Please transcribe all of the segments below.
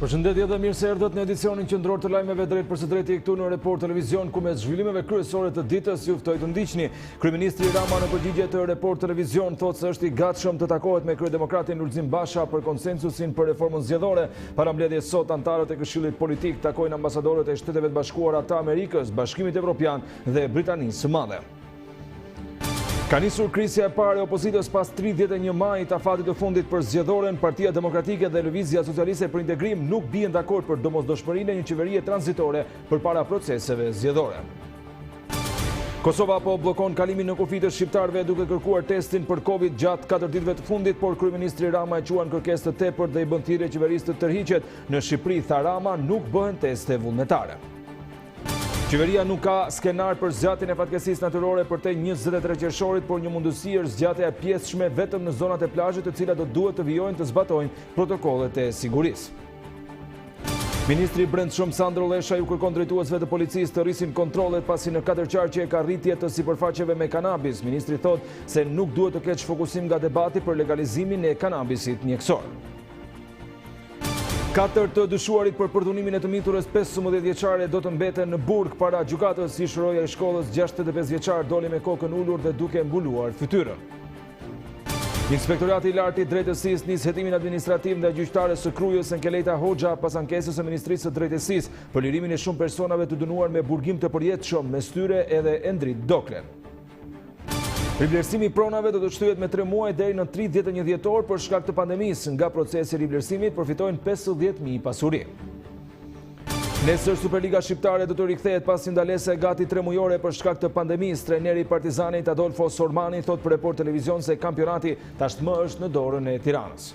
Përshëndetje dhe mirë se erdhët në edicionin qendror të lajmeve drejt për së drejti këtu në Report Televizion, ku me zhvillimeve kryesore të ditës ju ftoj të ndiqni. Kryeministri Rama në përgjigje të Report Televizion thotë se është i gatshëm të takohet me kryedemokratin Lulzim Basha për konsensusin për reformën zgjedhore. Para mbledhjes sot, antarët e Këshillit Politik takojnë ambasadorët e Shteteve të Bashkuara të Amerikës, Bashkimit Evropian dhe Britanisë së Madhe. Ka nisur krisja e parë e opozitës pas 31 majit, afatit të fundit për zgjedhorën. Partia Demokratike dhe Lëvizja Socialiste për Integrim nuk bien dakord për domosdoshmërinë e një qeverie tranzitore përpara proceseve zgjedhore. Kosova po bllokon kalimin në kufi të shqiptarëve duke kërkuar testin për Covid gjatë 4 ditëve të fundit, por kryeministri Rama e quan kërkesë të tepërt dhe i bën thirrje qeverisë të tërhiqet. Në Shqipëri, tha Rama, nuk bëhen teste vullnetare. Qeveria nuk ka skenar për zgjatjen e fatkeqësisë natyrore për te 23 qershorit, por një mundësi është zgjatja e pjesëshme vetëm në zonat e plazhit, të cilat do duhet të vijojnë të zbatojnë protokollet e sigurisë. Ministri i Brendshëm Sandro Lesha ju kërkon drejtuesve të policisë të rrisin kontrollet pasi në 4 qarqe ka rritje të sipërfaqeve me kanabis. Ministri thotë se nuk duhet të ketë fokusim nga debati për legalizimin e kanabisit mjekësor. 4 të dyshuarit për përdhunimin e të miturës 15 vjeçare do të mbeten në burg para gjykatës. Ish roja i shkollës 65 vjeçar doli me kokën ulur dhe duke mbuluar fytyrën. Inspektorati i lartë i drejtësisë nis hetimin administrativ ndaj gjyqtares së Krujës Enkeleta Hoxha pas ankesës së Ministrisë së Drejtësisë për lirimin e shumë personave të dënuar me burgim të përjetshëm, mes tyre edhe Endrit Doklen. Rivlerësimi i pronave do të shtyhet me 3 muaj deri në 31 dhjetor për shkak të pandemisë. Nga procesi i rivlerësimit përfitojnë 50.000 pasuri. Nesër Superliga Shqiptare do të rikthehet pas ndalese gati 3 mujore për shkak të pandemisë. Trajneri i Partizanit Adolfo Sormani thot për Report Televizion se kampionati tashmë është në dorën e Tiranës.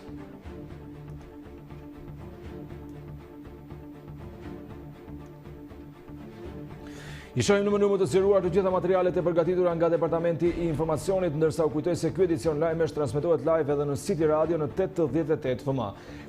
I shohim në mënyrë të zgjeruar të gjitha materialet e përgatitura nga Departamenti i Informacionit, ndërsa u kujtoj se ky edicion lajme është transmetohet live edhe në City Radio në 88 FM.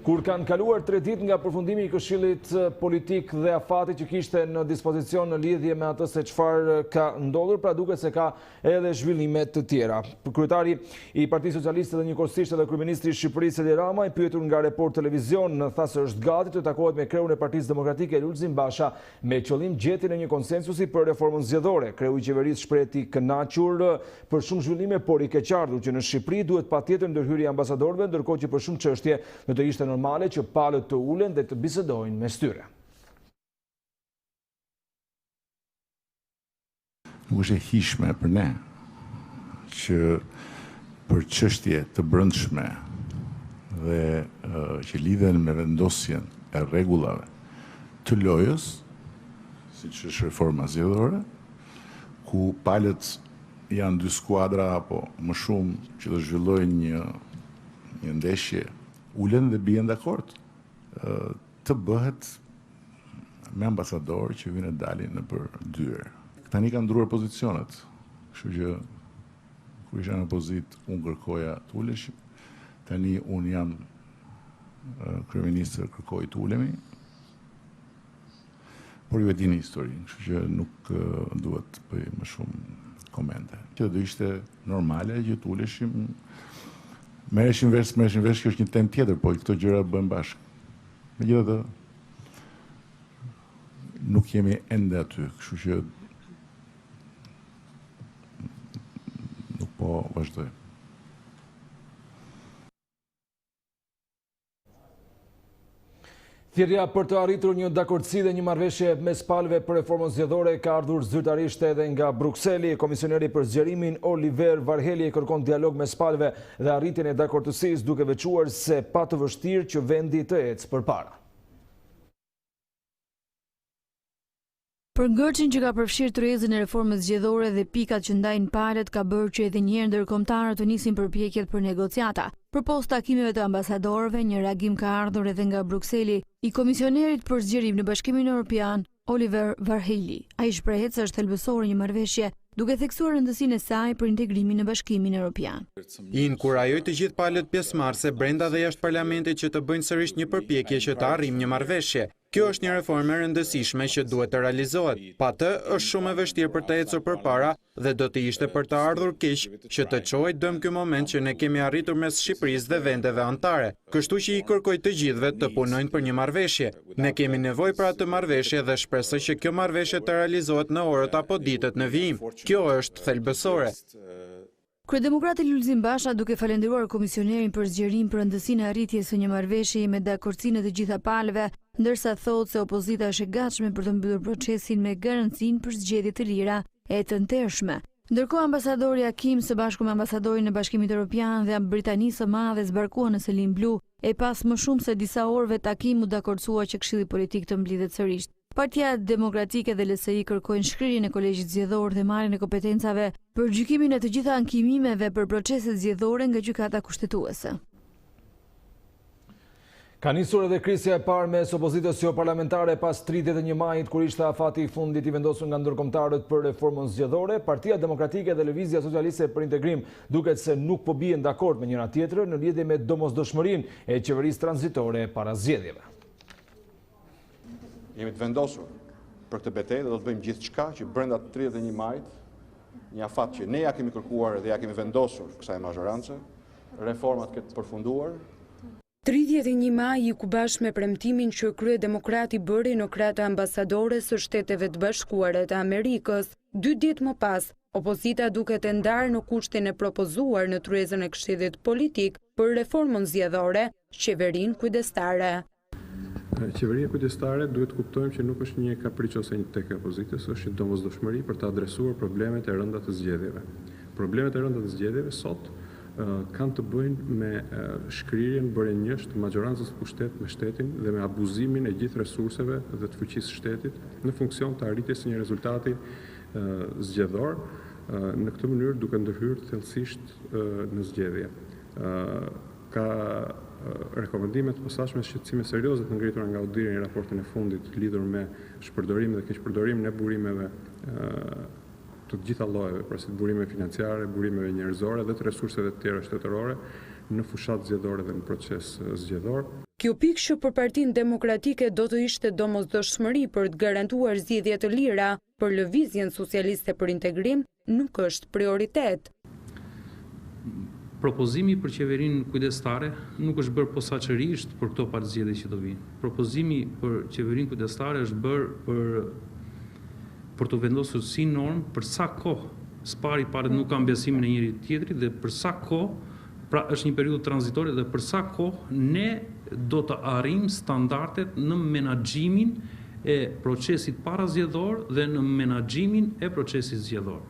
Kur kanë kaluar 3 ditë nga përfundimi i Këshillit Politik dhe afatit që kishte në dispozicion në lidhje me atë se çfarë ka ndodhur, pra duket se ka edhe zhvillime të tjera. Kryetari i Partisë Socialiste dhe njëkohësisht edhe kryeministri i Shqipërisë Edi Rama, i pyetur nga Report Televizion, tha se është gati të takohet me kreun e Partisë Demokratike Lulzim Basha me qëllim gjetjen e një konsensusi për reformën zgjedhore. Kreu i qeverisë shpreh i kënaqur për shumë zhvillime, por i keqardhur që në Shqipëri duhet patjetër ndërhyrje e ambasadorëve, ndërkohë që për shumë çështje do të ishte normale që palët të ulen dhe të bisedojnë mes tyre. Nuk është e hishme për ne që për çështje të brendshme dhe që lidhen me vendosjen e rregullave të lojës, siç është reforma zgjedhore, ku palët janë 2 skuadra apo më shumë që do zhvillojnë një ndeshje, ulen dhe bien dakord të bëhet me ambasador që vinë dalin në për dyer. Tani kanë ndruar pozicionet, kështu që kur isha në opozit unë kërkoja të uleshim, tani unë jam kryeministër, kërkoj të ulemi. Por ju e dini historinë, kështu që nuk duhet të bëj më shumë komente. Që do ishte normale që të uleshim, merreshin vesh, kjo është një temë tjetër, po këto gjëra bëhen bashkë. Megjithatë, nuk jemi ende aty, kështu që nuk po vazhdoj. Thirrja për të arritur një dakordsi dhe një marrëveshje mes palëve për reformën zgjedhore ka ardhur zyrtarisht edhe nga Brukseli. Komisioneri për zgjerimin Oliver Varhelyi kërkon dialog mes palëve dhe arritjen e dakordësisë, duke veçuar se pa të vështirë që vendi të ecë përpara. Për ngërçin që ka përfshirë tërheqjen e reformës zgjedhore dhe pikat që ndajnë palët ka bërë që edhe një herë ndërkombëtarët të nisin përpjekjet për negociata. Përpos takimeve të ambasadorëve, një reagim ka ardhur edhe nga Brukseli i komisionerit për zgjerim në Bashkimin Evropian, Oliver Varhelyi. Ai shprehet se është thelbësore një marrëveshje, duke theksuar rëndësinë e saj për integrimin në Bashkimin Evropian. I inkurajoi të gjithë palët pjesëmarrëse brenda dhe jashtë parlamentit që të bëjnë sërish një përpjekje që të arrijmë një marrëveshje. Kjo është një reformë e rëndësishme që duhet të realizohet. Pa të është shumë e vështirë për të ecur përpara dhe do të ishte për të ardhur keq që të çojë dëm ky moment që ne kemi arritur mes Shqipërisë dhe vendeve anëtare. Kështu që i kërkoj të gjithëve të punojnë për një marrëveshje. Ne kemi nevojë për atë marrëveshje dhe shpresoj që kjo marrëveshje të realizohet në orët apo ditët në vijim. Kjo është thelbësore. Kryedemokrati Lulzim Basha, duke falendëruar komisionerin për zgjerim për rëndësinë e arritjes së një marrëveshjeje me dakordsinë e të gjitha palëve, ndërsa thotë se opozita është e gatshme për të mbyllur procesin me garancinë për zgjedhje të lira e të ndershme. Ndërkohë ambasadori Hakim së bashku me ambasadorin e Bashkimit Evropian dhe Britanisë së Madhe zbarkuan në Selin Blu e pas më shumë se disa orëve takim u dakordsua që Këshilli Politik të mblidhet sërish. Partia Demokratike dhe LSI kërkojnë shkrirjen e kolegjit zgjedhor dhe marrjen e kompetencave për gjykimin e të gjitha ankimimeve për proceset zgjedhore nga gjykata kushtetuese. Ka nisur edhe krisja e parë mes opozitës jo parlamentare pas 31 majit, kur ishte afati i fundit i vendosur nga ndërkombëtarët për reformën zgjedhore. Partia Demokratike dhe Lëvizja Socialiste për Integrim duket se nuk po bien dakord me njëra tjetrën në lidhje me domosdoshmërinë e qeverisë tranzitore para zgjedhjeve. Jemi të vendosur për këtë betejë dhe do të bëjmë gjithçka që brenda 31 majit, një afat që ne ja kemi kërkuar dhe ja kemi vendosur kësaj majorancë, reformat këtë përfunduar. 31 maj i kubash me premtimin që kryedemokrati bëri në krah të ambasadores së Shteteve të Bashkuara të Amerikës. 2 ditë më pas, opozita duket e ndarë në kushtin e propozuar në tryezën e Këshillit Politik për reformën zgjedhore, qeverinë kujdestare. Qeveria kujdestare duhet kuptojmë që nuk është një kapriç ose një tek e opozitës, është një domosdoshmëri për të adresuar problemet e rënda të zgjedhjeve. Problemet e rënda të zgjedhjeve sot kanë të bëjnë me shkrirjen bërënjësht të majorancës pushtet me shtetin dhe me abuzimin e gjithë resurseve dhe të fuqisë shtetit në funksion të arritjes së një rezultati zgjedhor, në këtë mënyrë duke ndërhyrë thellësisht në zgjedhje. Ka rekomendimet posaçme shqetësime serioze të ngritura nga Odiri në raportin e fundit lidhur me shpërdorimin dhe keqpërdorimin e burimeve të gjitha llojeve, pra si burime financiare, burimeve njerëzore dhe të resurseve të tjera shtetërore në fushat zgjedhore dhe në proces zgjedhor. Kjo pikë që për Partinë Demokratike do të ishte domosdoshmëri për të garantuar zgjedhje të lira, për Lëvizjen Socialiste për Integrim nuk është prioritet. Propozimi për qeverinë kujdestare nuk është bërë posaçërisht për këto parëzgjedhje që do vinë. Propozimi për qeverinë kujdestare është bërë për të vendosur si normë për sa kohë spari parët nuk kanë besimin e njëri tjetrit dhe për sa kohë, pra është një periudhë tranzitore dhe për sa kohë ne do të arrijmë standardet në menaxhimin e procesit parazgjedhor dhe në menaxhimin e procesit zgjedhor.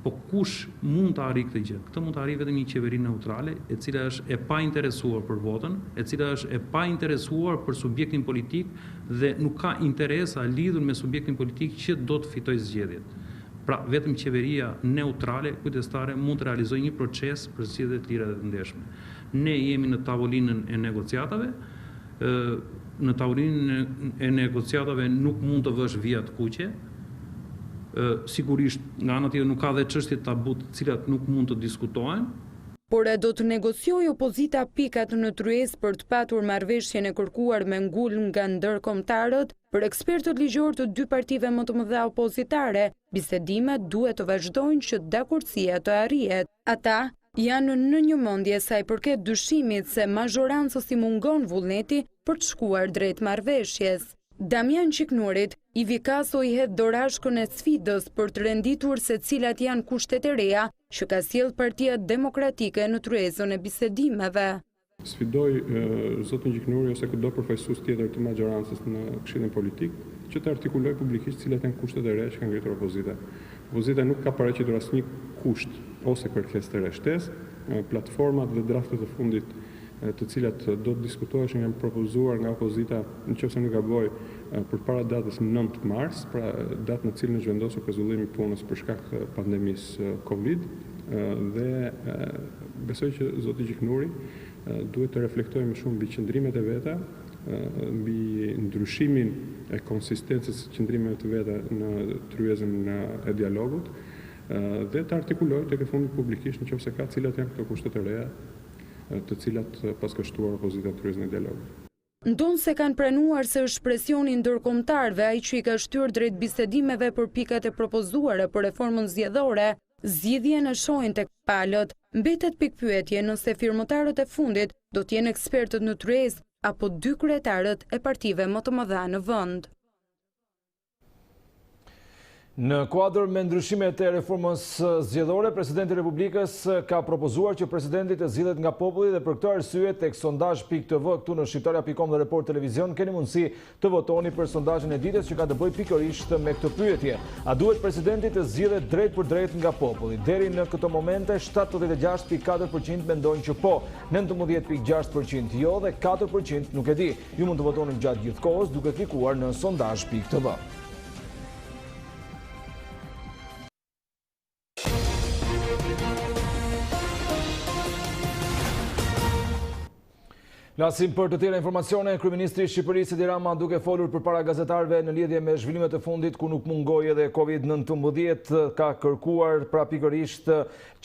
Po kush mund të arrijë këtë gjë? Këtë mund të arrijë vetëm një qeveri neutrale, e cila është e painteresuar për votën, e cila është e painteresuar për subjektin politik dhe nuk ka interesa lidhur me subjektin politik që do të fitojë zgjedhjet. Pra, vetëm qeveria neutrale, kujdestare, mund të realizojë një proces për zgjedhje të lira dhe të ndershme. Ne jemi në tavolinën e negociatave. Në tavolinën e negociatave nuk mund të vësh vija të kuqe. Sigurisht, nga ana tjetër nuk ka dhe çështje tabu të cilat nuk mund të diskutohen. Por do të negociojë opozita pikat në tryezë për të patur marrëveshjen e kërkuar me ngul nga ndërkombëtarët, për ekspertët ligjor të 2 partive më të mëdha opozitare, bisedimet duhet të vazhdojnë që dakordsia të arrihet. Ata janë në një mendje sa i përket dyshimit se majorancës i mungon vullneti për të shkuar drejt marrëveshjes. Damian Qiknurit, i Vikaso i hedh dorashkën e sfidës për të renditur se cilat janë kushtet e reja që ka sjellë Partia Demokratike në tryezën e bisedimeve. Sfidoj zotin Qiknuri ose kudo përfaqësues tjetër të majorancës në Këshillin Politik që të artikulojë publikisht cilat janë kushtet e reja që ka ngritur opozita. Opozita nuk ka paraqitur asnjë kusht ose kërkesë të re shtesë. Platformat dhe draftet e fundit të cilat do të diskutoheshin janë propozuar nga opozita, nëse nuk gaboj, përpara datës 9 mars, pra datë në cilën është vendosur pezullim i punës për shkak të pandemisë Covid, dhe besoj që zoti Qiknuri duhet të reflektojë më shumë mbi qëndrimet e veta, mbi ndryshimin e konsistencës së qëndrimeve të veta në tryezën e dialogut dhe të artikulojë tek e fundit publikisht nëse ka cilat janë këto kushtet e reja të cilat pas ka shtuar opozita në tryezën e dialogut. Ndonë se kanë pranuar se është presioni ndërkombëtarëve ai që i ka shtyrë drejt bisedimeve për pikat e propozuara për reformën zgjedhore, zgjidhjen e shohin tek palët. Mbetet pikpyetje nëse firmotarët e fundit do të jenë ekspertët në tryezë apo dy kryetarët e partive më të mëdha në vend. Në kuadër me ndryshimet e reformës zgjedhore, Presidenti i Republikës ka propozuar që presidenti të zgjidhet nga populli dhe për këtë arsye tek sondazh.tv këtu në shqiptare.com dhe Report Televizion keni mundësi të votoni për sondazhin e ditës që ka të bëjë pikërisht me këtë pyetje. A duhet presidenti të zgjidhet drejt për drejt nga populli? Deri në këto momente 76.4% mendojnë që po, 19.6% jo dhe 4% nuk e di. Ju mund të votoni gjatë gjithë kohës duke klikuar në sondazh.tv. Flasim për të tjera informacione, Kryeministri i Shqipërisë Edi Rama duke folur përpara gazetarëve në lidhje me zhvillimet e fundit ku nuk mungoi edhe Covid-19 ka kërkuar pra pikërisht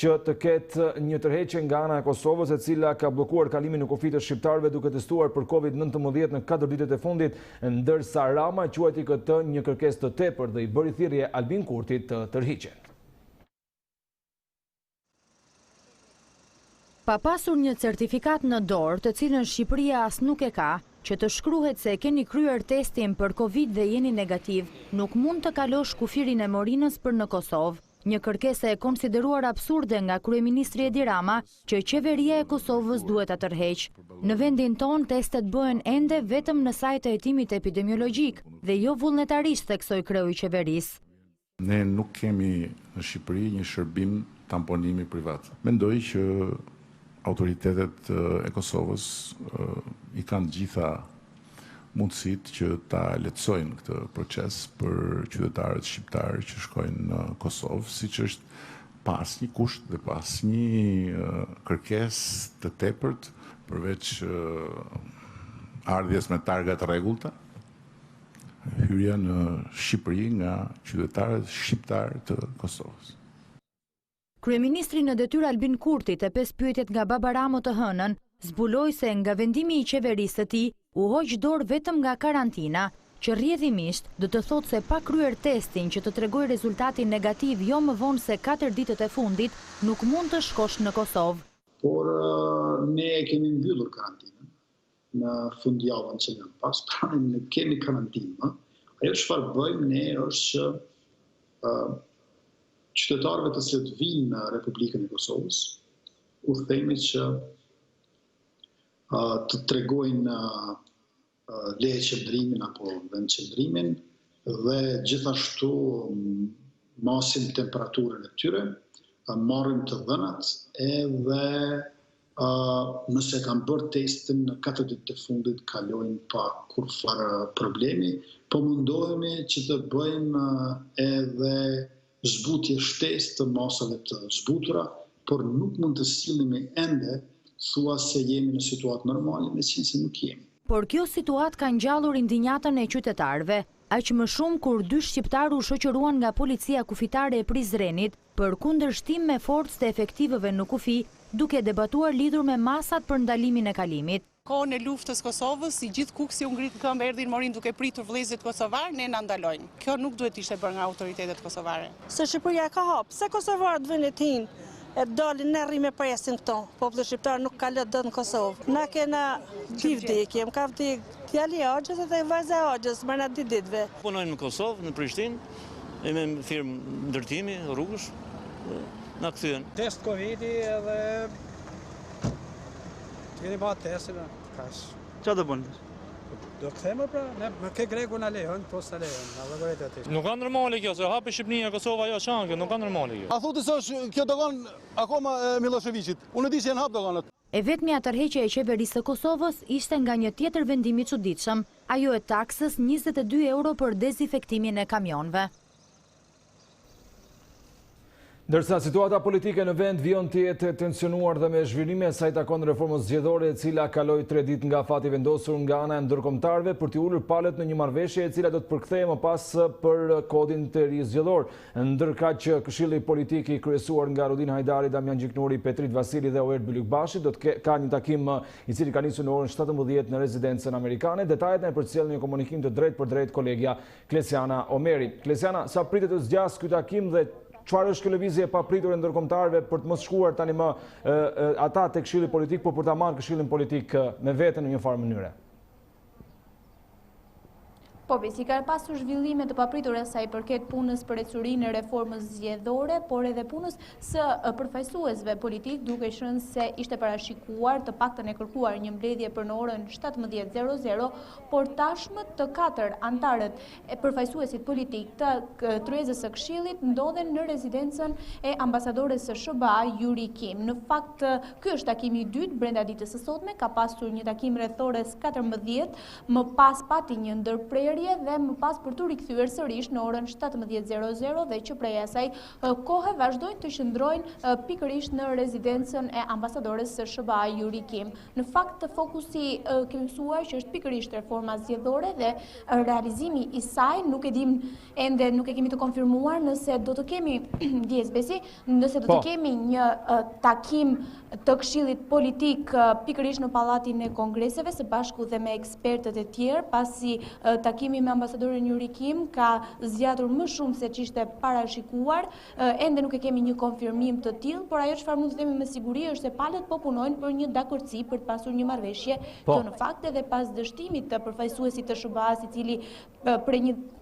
që të ketë një tërheqje nga ana e Kosovës e cila ka bllokuar kalimin në kufi të shqiptarëve duke testuar për Covid-19 në 4 ditët e fundit, ndërsa Rama quajti këtë një kërkesë të tepërt dhe i bëri thirrje Albin Kurtit të tërhiqen. Pa pasur një certifikat në dorë, të cilën Shqipëria as nuk e ka, që të shkruhet se keni kryer testin për Covid dhe jeni negativ, nuk mund të kalosh kufirin e Morinës për në Kosovë. Një kërkesë e konsideruar absurde nga kryeministri Edi Rama, që qeveria e Kosovës duhet ta tërheqë. Në vendin ton, testet bëhen ende vetëm në sajt e hetimit epidemiologjik dhe jo vullnetarisht, theksoi kreu i qeverisë. Ne nuk kemi në Shqipëri një shërbim tamponimi privat. Mendoj që autoritetet e Kosovës i kanë gjitha mundësit që ta lehtësojnë këtë proces për qytetarët shqiptarë që shkojnë në Kosovë, siç është pas një kusht dhe pas një kërkesë të tepërt përveç ardhjes me targa të rregullta, hyrja në Shqipëri nga qytetarët shqiptarë të Kosovës. Kryeministri në detyrë Albin Kurti te 5 pyetjet nga Baba Ramo të hënën, zbuloi se nga vendimi i qeverisë së tij u hoq dorë vetëm nga karantina, që rrjedhimisht do të thotë se pa kryer testin që të tregojë rezultatin negativ jo më vonë se 4 ditët e fundit, nuk mund të shkosh në Kosovë. Por ne kemi mbyllur karantinën në fundjavën që vjen pas, pra ne kemi karantinë. Ajo çfarë bëjmë ne është që qytetarëve të cilët vinë në Republikën e Kosovës, u themi që të tregojnë leje qëndrimin apo vend qëndrimin dhe gjithashtu masin temperaturën e tyre, marrim të dhënat edhe nëse kanë bërë testin në 4 ditë të fundit kalojnë pa kurrë problemi, po mundohemi që të bëjmë edhe zbutje shtesë të masave të zbutura, por nuk mund të sillemi ende thua se jemi në situatë normale, meqense nuk jemi. Por kjo situatë ka ngjallur indinjatën e qytetarëve, aq më shumë kur 2 shqiptarë u shoqëruan nga policia kufitare e Prizrenit për kundërshtim me forcë të efektivëve në kufi, duke debatuar lidhur me masat për ndalimin e kalimit. Kohën e luftës Kosovës, si gjithë kuksi u ngrit këmbë erdhin Morin duke pritur vëllezërit kosovar, ne na ndalojnë. Kjo nuk duhet ishte bërë nga autoritetet kosovare. Se Shqipëria ka hap, se kosovarët vendit hin e dalin ne rri me presin këto. Populli shqiptar nuk ka lëtë dot në Kosovë. Na kena dy vdekje, ka vdek djali i Axhës dhe vajza e Axhës brenda 2 ditëve. Punojnë në Kosovë, në Prishtinë, me firmë ndërtimi, rrugësh, na kthyen. Test Covidi edhe keni ba testin, kash. Qa të bënë? Do këthejmë pra, ne më ke gregu në lehën, po së lehën, në vëgëret e ti. Nuk ka normale kjo, se hapi Shqipnia, Kosova, jo shankë, nuk ka normale kjo. A thotë se është kjo dogan akoma Miloševićit, unë di që janë hap doganët. E vetmja tërheqja e qeverisë së Kosovës ishte nga një tjetër vendim i çuditshëm, ajo e taksës 22 euro për dezinfektimin e kamionëve. Ndërsa situata politike në vend vijon të jetë tensionuar dhe me zhvillime sa i takon reformës zgjedhore, e cila kaloi 3 ditë nga fati vendosur nga ana e ndërkombëtarëve për t'i ulur palët në një marrëveshje e cila do të përkthehej më pas për kodin të ri zgjedhor. Ndërkaq Këshilli Politik i kryesuar nga Rudin Hajdari, Damian Gjiknuri, Petrit Vasili dhe Oert Bylykbashi do të ka një takim i cili ka nisur në orën 17 në rezidencën amerikane. Detajet e përcjell në një komunikim të drejt për drejt kolegja Klesiana Omeri. Klesiana, sa pritet të zgjasë ky takim dhe çfarë është kjo lëvizje e papritur e ndërkombëtarëve për të mos shkuar tani më ata tek Këshilli Politik, por për ta marrë Këshillin Politik me veten në një farë mënyre? Po, si ka pasur zhvillime të papritura sa i përket punës për ecurinë e reformës zgjedhore, por edhe punës së përfaqësuesve politik, duke qenë se ishte parashikuar, të paktën e kërkuar një mbledhje për në orën 17:00, por tashmë të 4 antarët e përfaqësuesit politik të tryezës së Këshillit ndodhen në rezidencën e ambasadores së SBA Yuri Kim. Në fakt, ky është takimi i dytë brenda ditës së sotme, ka pasur një takim rreth orës 14, më pas pati një ndërprerje dhe më pas për të rikthyer sërish në orën 17:00 dhe që prej asaj kohë vazhdojnë të qëndrojnë pikërisht në rezidencën e ambasadores së SBA Yuri Kim. Në fakt, fokusi kemi mësuar që është pikërisht reforma zgjedhore dhe realizimi i saj nuk e dim ende, nuk e kemi të konfirmuar nëse do të kemi nëse do të kemi një takim të Këshillit Politik pikërisht në Pallatin e Kongreseve së bashku dhe me ekspertët e tjerë, pasi takimi me ambasadorin Yuri Kim ka zgjatur më shumë se ç'ishte parashikuar. Ende nuk e kemi një konfirmim të tillë, por ajo çfarë mund të themi me siguri është se palët po punojnë për një dakordsi për të pasur një marrëveshje. Kjo në fakt edhe pas dështimit të përfaqësuesit të SBA-s, i cili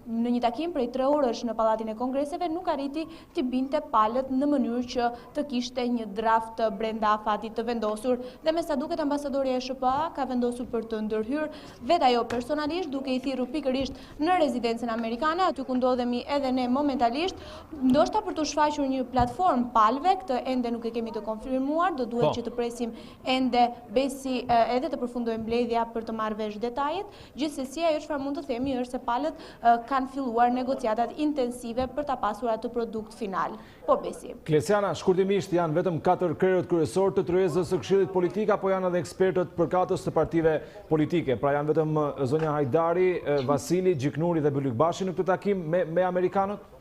në një takim prej 3 orësh në Pallatin e Kongreseve nuk arriti të binte palët në mënyrë që të kishte një draft brenda fatit të vendosur. Dhe me sa duket ambasadori e SBA ka vendosur për të ndërhyrë vetë ajo personalisht, duke i thirrur pikërisht në rezidencën amerikane, aty ku ndodhemi edhe ne momentalisht, ndoshta për të shfaqur një platformë palëve, këtë ende nuk e kemi të konfirmuar, do duhet që të presim ende besi edhe të përfundojmë mbledhja për të marrë vesh detajet. Gjithsesi, ajo çfarë mund të themi është se palët kanë filluar negociatat intensive për ta pasur atë produkt final. Po besi. Klesiana, shkurtimisht janë vetëm 4 krerët kryesorë të tryezës së Këshillit Politik apo janë edhe ekspertët përkatës të partive politike? Pra janë vetëm zonja Hajdari, Vasili, Gjiknuri dhe Bylykbashi në këtë takim me amerikanët?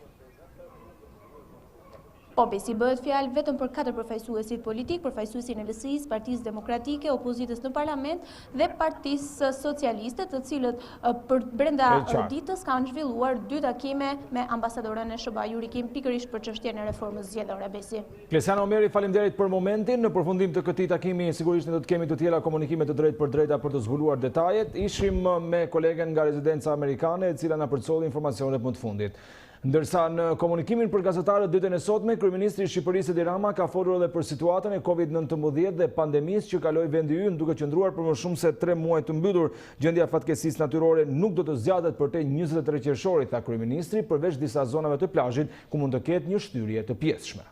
Po, besi bëhet fjalë vetëm për 4 përfaqësuesit politik, përfaqësuesin e LSI-s, Partisë Demokratike, opozitës në parlament dhe Partisë Socialiste, të cilët për brenda ditës kanë zhvilluar 2 takime me ambasadoren e SBA Yuri Kim pikërisht për çështjen e reformës zgjedhore. Besi. Klesiana Omeri, faleminderit për momentin. Në përfundim të këtij takimi sigurisht ne do të kemi të tjera komunikime të drejtë për drejta për të zbuluar detajet. Ishim me kolegen nga rezidenca amerikane, e cila na përcolli informacionet më të fundit. Ndërsa në komunikimin për gazetarët ditën e sotme, kryeministri i Shqipërisë Edi Rama ka folur edhe për situatën e COVID-19 dhe pandemisë që kaloi vendi ynë, duke qëndruar për më shumë se 3 muaj të mbytur. Gjendja fatkeqësisë natyrore nuk do të zgjatet përtej 23 qershorit, tha kryeministri, përveç disa zonave të plazhit ku mund të ketë një shtyrje të pjesshme.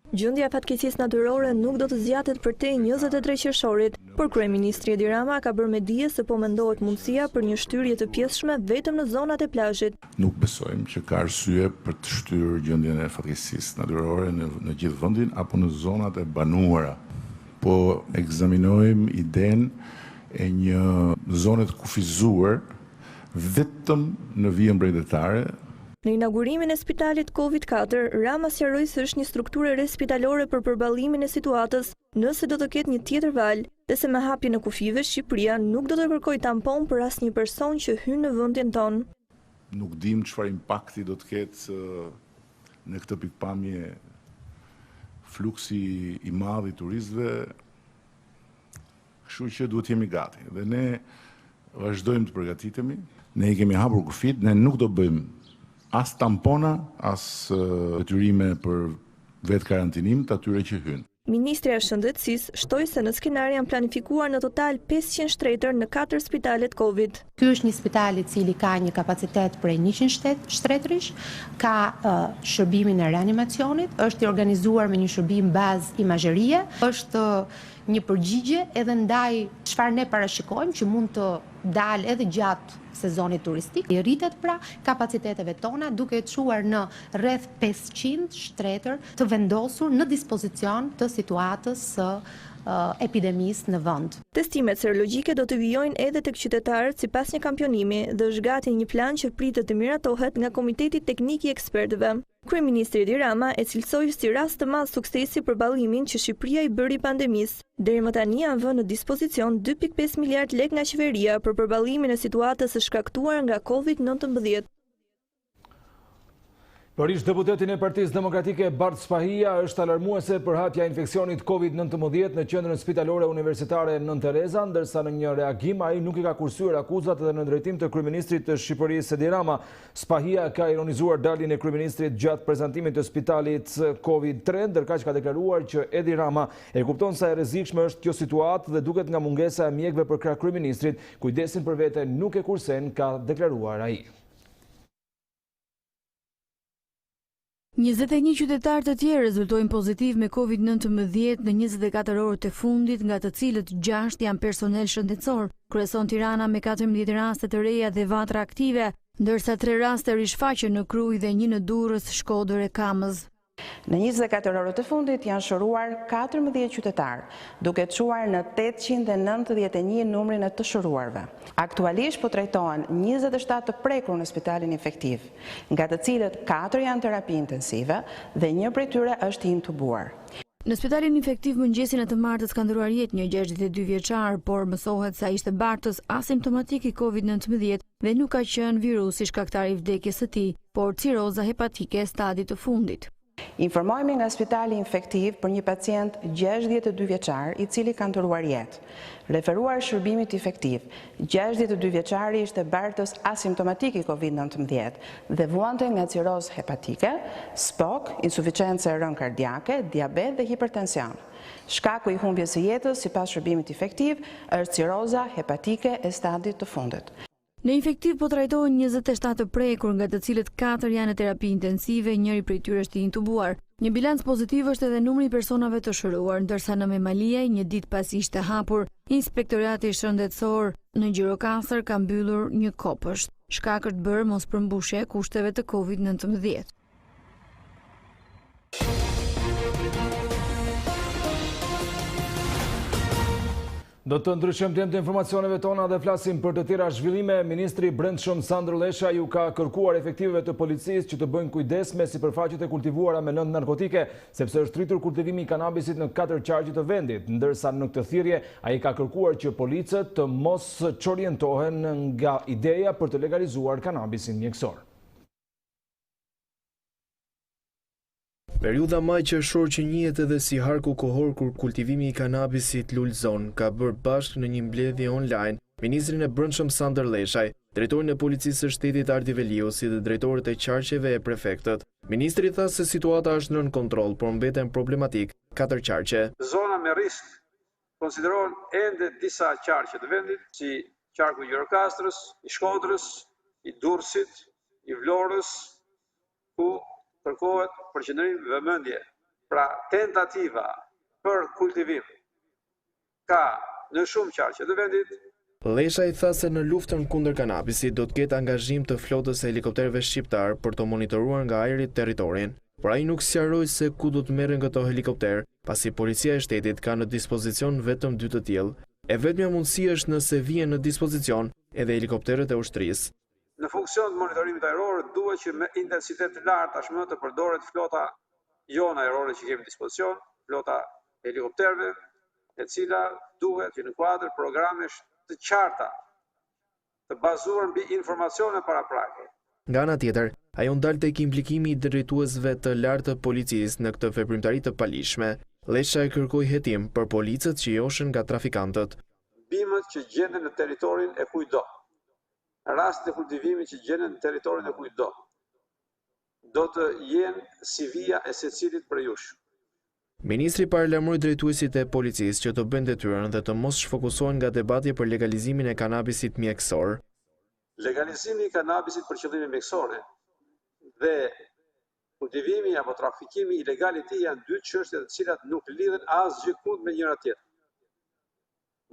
Gjendja e fatkeqësisë natyrore nuk do të zgjatet përtej 23 qershorit, por kryeministri Edi Rama ka bërë me dije se po mendohet mundësia për një shtyrje të pjesshme vetëm në zonat e plazhit. Nuk besojmë që ka arsye për të shtyrë gjendjen e fatkeqësisë natyrore në gjithë vendin apo në zonat e banuara. Po ekzaminojmë idenë e një zone të kufizuar vetëm në vijën brendetare. Në inaugurimin e spitalit COVID-4, Rama sqaroi se është një strukturë respitalore për përballimin e situatës nëse do të ketë një tjetër valë, dhe se me hapjen e kufive Shqipëria nuk do të kërkojë tampon për asnjë person që hyn në vendin tonë. Nuk dim çfarë impakti do të ketë në këtë pikpamje fluksi i madh i turistëve, kështu që duhet jemi gati. Dhe ne vazhdojmë të përgatitemi. Ne i kemi hapur kufit, ne nuk do bëjmë as tampona, as detyrime për vetë karantinim të atyre që hynë. Ministrja e Shëndetësisë shtoi se në skenar janë planifikuar në total 500 shtretër në 4 spitalet Covid. Ky është një spital i cili ka një kapacitet prej 100 shtetërish, ka shërbimin e reanimacionit, është i organizuar me një shërbim bazë imazherie, është një përgjigje edhe ndaj çfarë ne parashikojmë që mund të dalë edhe gjatë sezonit turistik. I rritet pra kapaciteteve tona duke çuar në rreth 500 shtretër të vendosur në dispozicion të situatës së epidemisë në vend. Testimet serologjike do të vijojnë edhe tek qytetarët sipas një kampionimi dhe është gati një plan që pritet të miratohet nga Komiteti Teknik i Ekspertëve. Kryeministri Edi Rama e cilësoi si rast të madh suksesi përballimin që Shqipëria i bëri pandemisë. Deri më tani janë vënë në dispozicion 2.5 miliard lekë nga qeveria për përballimin e situatës së shkaktuar nga COVID-19. Përish deputetin e Partisë Demokratike Bart Spahia është alarmuese për hapja e infeksionit COVID-19 në qendrën spitalore universitare Nën Tereza, ndërsa në një reagim ai nuk i ka kursyer akuzat edhe në drejtim të kryeministrit të Shqipërisë Edi Rama. Spahia ka ironizuar daljen e kryeministrit gjatë prezantimit të spitalit COVID-3, ndërkaq ka deklaruar që Edi Rama e kupton sa e rrezikshme është kjo situatë dhe duket nga mungesa e mjekëve për krah kryeministrit, kujdesin për vete nuk e kursen, ka deklaruar ai. 21 qytetarë të tjerë rezultojnë pozitiv me COVID-19 në 24 orët e fundit, nga të cilët 6 janë personel shëndetësor. Kryeson Tirana me 14 raste të reja dhe vatra aktive, ndërsa 3 raste rishfaqe në Krujë dhe 1 në Durrës, Shkodër e Kamës. Në 24 orët e fundit janë shëruar 14 qytetarë, duke çuar në 891 numrin e të shëruarve. Aktualisht po trajtohen 27 të prekur në spitalin infektiv, nga të cilët 4 janë terapi intensive dhe 1 prej tyre është intubuar. Në spitalin infektiv mëngjesin e të martës ka ndëruar jetë një 62 vjeçar, por mësohet se ai ishte bartës asimptomatik i COVID-19 dhe nuk ka qenë virusi shkaktari i vdekjes së tij, por ciroza hepatike stadit të fundit. Informojmë nga spitali infektiv për një pacient 62 vjeçar i cili ka ndëruar jetë. Referuar shërbimit infektiv, 62 vjeçari ishte bartës asimptomatik i COVID-19 dhe vuante nga cirozë hepatike, SPOK, insuficiencë e rënë kardiake, diabet dhe hipertension. Shkaku i humbjes së jetës sipas shërbimit infektiv është ciroza hepatike e stadit të fundit. Në infektiv po trajtohen 27 të prekur, nga të cilët 4 janë në terapi intensive, 1 prej tyre është i intubuar. Një bilanc pozitiv është edhe numri i personave të shëruar, ndërsa në Memaliaj, një ditë pasi ishte hapur, Inspektorati Shëndetësor në Gjirokastër ka mbyllur një kopësht. Shkak është bërë mospërmbushje e kushteve të COVID-19. Do të ndryshojmë temë të informacioneve tona dhe flasim për të tjera zhvillime. Ministri i Brendshëm Sandro Lesha ju ka kërkuar efektiveve të policisë që të bëjnë kujdes me sipërfaqet e kultivuara me lëndë narkotike, sepse është rritur kultivimi i kanabisit në 4 qargje të vendit, ndërsa në këtë thirrje ai ka kërkuar që policët të mos çorientohen nga ideja për të legalizuar kanabisin mjekësor. Periudha maj-qershor që njihet edhe si harku kohor kur kultivimi i kanabisit lulëzon, ka bërë bashkë në një mbledhje online ministrin e Brendshëm Sandro Leshaj, drejtorin e policisë së shtetit Ardi Veliu, si dhe drejtorët e qarqeve e prefektët. Ministri tha se situata është nën kontroll, por mbeten problematik 4 qarqe. Zona me risk konsiderohen ende disa qarqe të vendit, si qarku i Gjirokastrës, i Shkodrës, i Durrësit, i Vlorës, ku kërkohet përqendrim vëmendje. Pra tentativa për kultivim ka në shumë qarqe të vendit. Leshaj tha se në luftën kundër kanabisit do të ketë angazhim të flotës e helikopterëve shqiptar për të monitoruar nga ajri territorin, por ai nuk sqaroi se ku do të merren këto helikopter, pasi policia e shtetit ka në dispozicion vetëm 2 të tillë. E vetmja mundësi është nëse vjen në dispozicion edhe helikopterët e ushtrisë. Në funksion të monitorimit ajror duhet që me intensitet të lartë tashmë të përdoret flota jona ajrore që kemi në dispozicion, flota helikopterëve, e cila duhet që në kuadër programesh të qarta, të bazuar mbi informacione paraprake. Nga ana tjetër, ajo ndal tek implikimi i drejtuesve të lartë të policisë në këtë veprimtari të palishme. Lesha e kërkoi hetim për policët që joshen nga trafikantët. Bimët që gjenden në territorin e kujdo, rast të kultivimit që gjenden në territorin e kujdo, do të jenë si vija e secilit për jush. Ministri paralajmëroi drejtuesit e policisë që të bëjnë detyrën dhe të mos shfokusohen nga debati për legalizimin e kanabisit mjekësor. Legalizimi i kanabisit për qëllime mjekësore dhe kultivimi apo trafikimi ilegal i tij janë 2 çështje të cilat nuk lidhen asgjë me njëra tjetrën.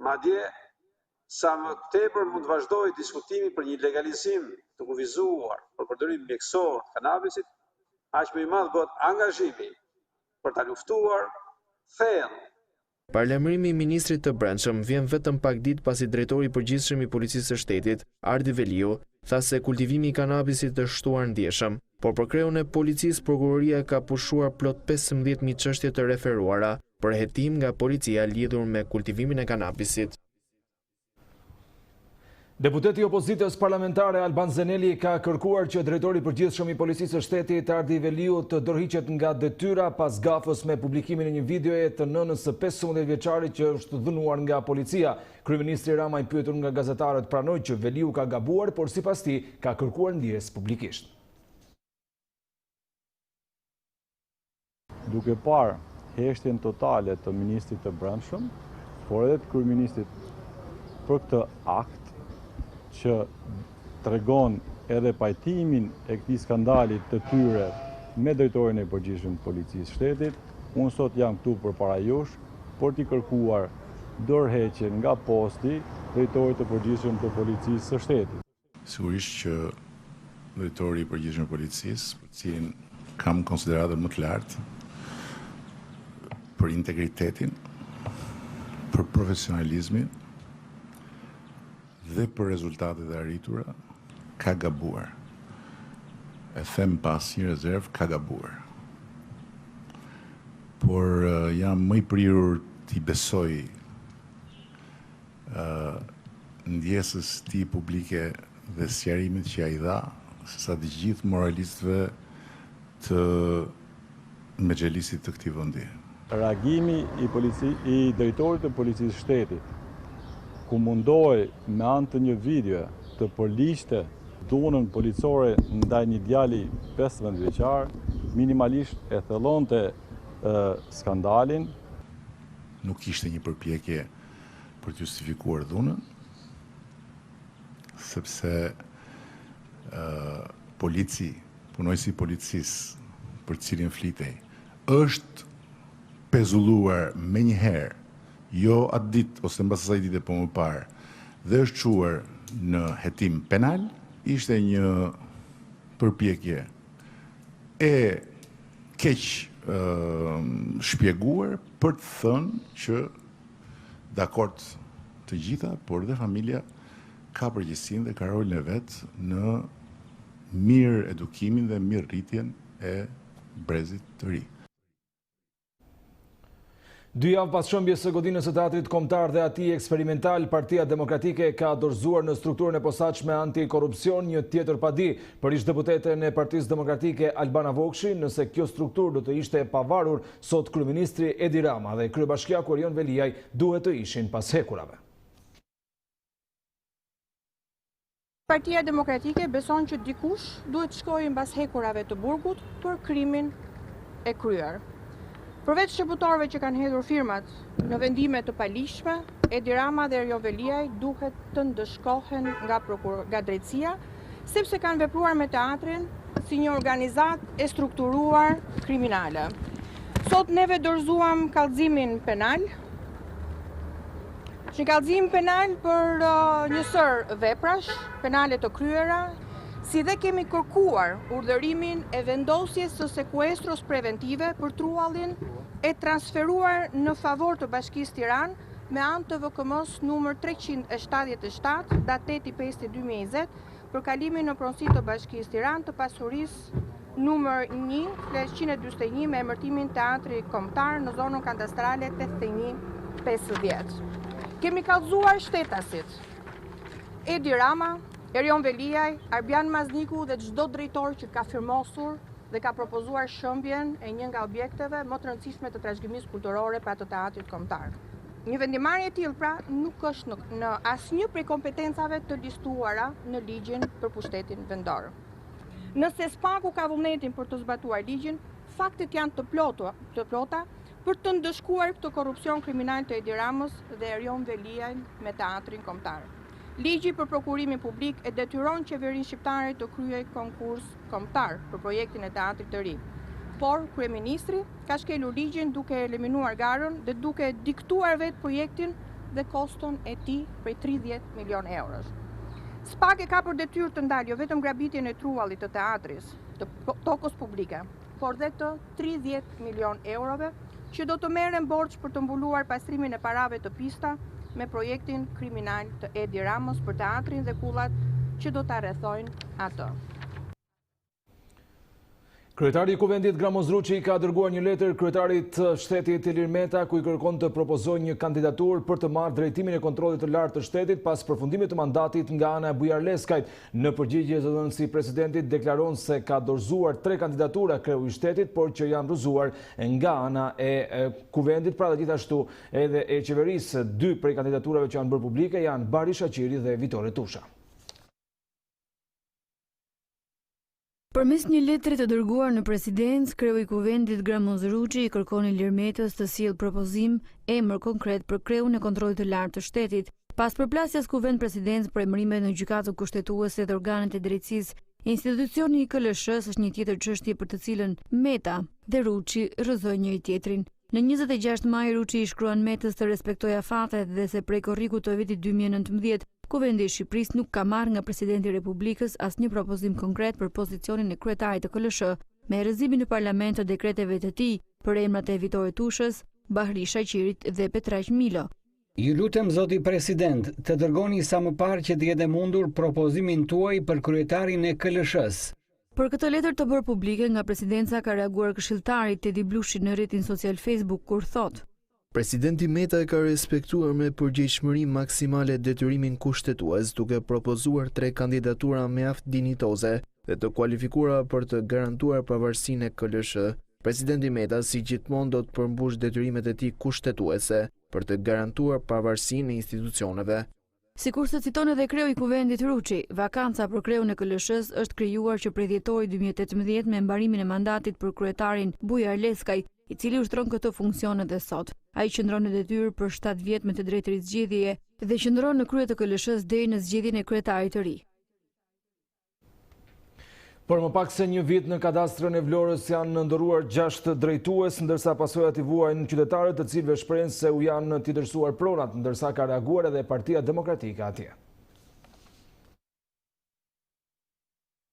Madje sa më tepër mund të vazhdojë diskutimi për një legalizim të kufizuar për përdorim mjekësor të kanabisit, aq më i madh bëhet angazhimi për ta luftuar thellë. Paralajmërimi i ministrit të Brendshëm vjen vetëm pak ditë pasi drejtori i përgjithshëm i Policisë së Shtetit, Ardi Veliu, tha se kultivimi i kanabisit është shtuar ndjeshëm, por për kreun e policisë prokuroria ka pushuar plot 15.000 çështje të referuara për hetim nga policia lidhur me kultivimin e kanabisit. Deputeti i opozitës parlamentare Alban Zeneli ka kërkuar që drejtori i përgjithshëm i Policisë së Shtetit Ardi Veliu të dorëhiqet nga detyra pas gafës me publikimin e një videoje të nënës së 15 vjeçarit që është dhunuar nga policia. Kryeministri Rama, i pyetur nga gazetarët, pranoi që Veliu ka gabuar, por sipas tij ka kërkuar ndjes publikisht. Duke parë heshtjen totale të ministrit të Brendshëm, por edhe të kryeministrit për këtë akt, që tregon edhe pajtimin e këtij skandali të tyre me drejtorin e përgjithshëm të Policisë së Shtetit, unë sot jam këtu përpara jush për t'i kërkuar dorëheqjen nga posti drejtorit të përgjithshëm të Policisë së Shtetit. Sigurisht që drejtori i përgjithshëm të Policisë, për cilin kam konsideratën më të lartë për integritetin, për profesionalizmin dhe për rezultatet e arritura, ka gabuar. E them pas një rezervë, ka gabuar. Por jam më i prirur t'i besoj ndjesës ti publike dhe sqarimit që ai dha, sesa të gjithë moralistëve të mexhelisit të këtij vendi. Reagimi i drejtorit të Policisë së Shtetit, ku mundohej me anë të një video të përligjte dhunën policore ndaj një djali 15 vjeçar, minimalisht e thellonte skandalin. Nuk ishte një përpjekje për të justifikuar dhunën, sepse punojësi i policisë për cilin flitej, është pezulluar me njëherë, jo atë ditë ose mbas asaj dite, po më parë, dhe është çuar në hetim penal, ishte një përpjekje e keq shpjeguar për të thënë që dakord të gjitha, por dhe familja ka përgjegjësinë dhe ka rolin e vet në mirë edukimin dhe mirë rritjen e brezit të ri. 2 javë pas shëmbjes së godinës së teatrit kombëtar dhe atij eksperimental, Partia Demokratike ka dorëzuar në strukturën e posaçme antikorrupsion një tjetër padi për ish-deputeten e Partisë Demokratike Albana Vokshi, nëse kjo strukturë do të ishte e pavarur, sot kryeministri Edi Rama dhe kryebashkiaku Erion Veliaj duhet të ishin pas hekurave. Partia Demokratike beson që dikush duhet shkojë mbas hekurave të burgut për krimin e kryer. Përveç shërbëtorëve që kanë hedhur firmat në vendime të palishme, Edi Rama dhe Erion Veliaj duhet të ndëshkohen nga drejtësia, sepse kanë vepruar me teatrin si një organizatë e strukturuar kriminale. Sot neve dorëzuam kallëzimin penal, një kallëzim penal për një sër veprash penale të kryera, si dhe kemi kërkuar urdhërimin e vendosjes së sekuestros preventive për truallin e transferuar në favor të Bashkisë Tiranë me anë të VKM-s numër 377, datë 8/5/2020, për kalimin në pronësi të Bashkisë Tiranë të pasurisë numër 1/141 me emërtimin Teatri Kombëtar në zonën kadastrale 8150. Kemi kallëzuar shtetasit Edi Rama, Erion Veliaj, Arbian Mazniku dhe çdo drejtor që ka firmosur dhe ka propozuar shëmbjen e një nga objekteve më të rëndësishme të trashëgimisë kulturore pra të teatrit kombëtar. Një vendimarrje e tillë pra nuk është në asnjë prej kompetencave të listuara në ligjin për pushtetin vendor. Nëse SPAK-u ka vullnetin për të zbatuar ligjin, faktet janë të plota për të ndëshkuar këtë korrupsion kriminal të Edi Ramës dhe Erion Veliaj me teatrin kombëtar. Ligji për prokurimin publik e detyron qeverinë shqiptare të kryej konkurs kombëtar për projektin e teatrit të ri. Por kryeministri ka shkelur ligjin duke eliminuar garën dhe duke diktuar vetë projektin dhe koston e tij prej 30 milion eurosh. SPAK e ka për detyrë të ndalë jo vetëm grabitjen e truallit të teatris, të tokës publike, por dhe të 30 milion eurove që do të merren borxh për të mbuluar pastrimin e parave të pista me projektin kriminal të Edi Ramës për teatrin dhe kullat që do ta rrethojnë atë. Kryetari i Kuvendit Gramozruçi ka dërguar një letër kryetarit të shtetit Ilir Meta ku i kërkon të propozojë një kandidaturë për të marrë drejtimin e kontrollit të lartë të shtetit pas përfundimit të mandatit nga ana e Bujar Leskajt. Në përgjigje zëdhënësi presidentit deklaron se ka dorëzuar 3 kandidatura kreu i shtetit, por që janë rrëzuar nga ana e Kuvendit, pra dhe gjithashtu edhe e qeverisë. 2 prej kandidaturave që janë bërë publike janë Bari Shaqiri dhe Vitore Tusha. Përmes një letre të dërguar në presidencë, kreu i Kuvendit Gramozruçi i kërkon Ilir Metës të sjellë propozim emër konkret për kreun e kontrollit të lartë të shtetit. Pas përplasjes Kuvend Presidencë për emërimet në gjykatën kushtetuese dhe organet e drejtësisë, institucioni i KLSH-s është një tjetër çështje për të cilën Meta dhe Ruçi rrëzojnë njëri tjetrin. Në 26 maj Ruçi i shkruan Metës të respektojë afatet dhe se prej korrikut të vitit 2019 Kuvendi i Shqipërisë nuk ka marrë nga presidenti i Republikës asnjë propozim konkret për pozicionin e kryetarit të KLSH, me rrëzimin në parlament të dekreteve të tij për emrat e Vitore Tushës, Bahri Shaqirit dhe Petraq Milo. Ju lutem zoti president, të dërgoni sa më parë që të jetë mundur propozimin tuaj për kryetarin e KLSH-s. Për këtë letër të bërë publike nga presidenca ka reaguar këshilltari Tedi Blushi në rrjetin social Facebook kur thotë: Presidenti Meta ka respektuar me përgjegjshmëri maksimale detyrimin kushtetues duke propozuar 3 kandidatura mjaft dinjitoze dhe të kualifikuara për të garantuar pavarësinë e KLSH. Presidenti Meta si gjithmonë do të përmbush detyrimet e tij kushtetuese për të garantuar pavarësinë e institucioneve. Sikur se citon edhe kreu i Kuvendit Ruçi, vakanca për kreun e KLSH-s është krijuar që prej dhjetori 2018 me mbarimin e mandatit për kryetarin Bujar Leskaj, i cili ushtron këtë funksion edhe sot. Ai qëndron në detyrë për 7 vjet me të drejtë rizgjedhjeje dhe qëndron në krye të KLSH-s deri në zgjedhjen e kryetarit të ri. Për më pak se një vit në kadastrën e Vlorës janë nëndëruar 6 drejtues, ndërsa pasojat i vuajnë qytetarët të cilëve shprehen se u janë t'i dërsuar pronat, ndërsa ka reaguar edhe Partia Demokratike atje.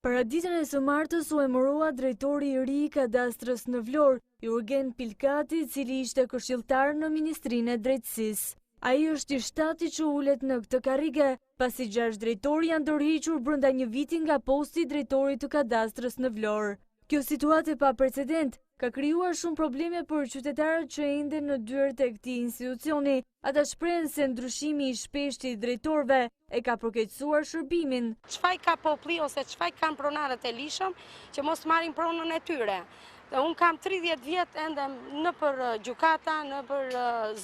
Para ditën e së martës u emërua drejtori i ri i kadastrës në Vlorë, Jurgen Pilkati, i cili ishte këshilltar në Ministrinë e Drejtësisë. Ai është i shtati që ulet në këtë karrige, pasi 6 drejtori janë dorëhiqur brenda një viti nga posti i drejtorit të kadastrës në Vlorë. Kjo situatë e pa precedent ka krijuar shumë probleme për qytetarët që ende në dyert e këtij institucioni. Ata shprehen se ndryshimi i shpeshtë i drejtorëve e ka përkeqësuar shërbimin. Çfarë ka populli ose çfarë kanë pronarët e lishëm që mos marrin pronën e tyre? Unë kam 30 vjet ende në për gjykata, në për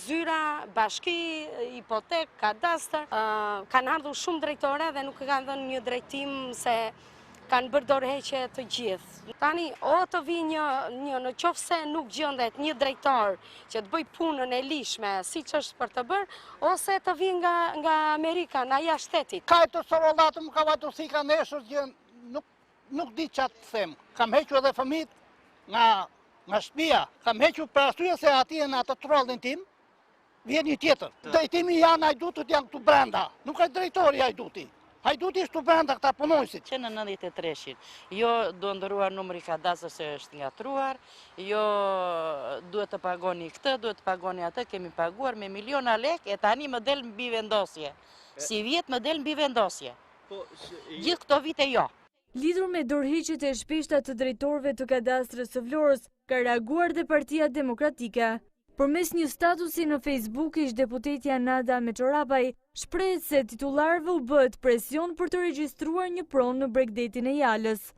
zyra, bashki, hipotek, kadastër. Kanë ardhur shumë drejtore dhe nuk kanë dhënë një drejtim se kanë bërë dorëheqje të gjithë. Tani, o të vi në qofse nuk gjendet një drejtor që të bëj punën e lishme, si që është për të bërë, ose të vi nga Amerika, nga jashtë shtetit. Ka e të sorollatë më ka vajtu si ka neshur që nuk di qatë të them. Kam hequr edhe fëmijët nga shtëpia, kam hequr për arsye se atje në atë trollin tim, vjen një tjetër. Drejtimi janë hajdutët janë këtu brenda, nuk është drejtori hajduti. Hajduti është këtu brenda këta punojësit. Që në 93-shin, jo do ndëruar numri kadastrës se është ngatruar, jo duhet të pagoni këtë, duhet të pagoni atë, kemi paguar me miliona lek e tani më del mbi vendosje. Si vjet më del mbi vendosje. Gjithë këto vite jo. Lidhur me dorëhiqjet e shpeshta të drejtorëve të kadastrës së Vlorës, ka reaguar dhe Partia Demokratike. Përmes një statusi në Facebook, ish deputetja Nada Meçorapaj shprehet se titullarëve u bëhet presion për të regjistruar një pronë në Bregdetin e Jalës.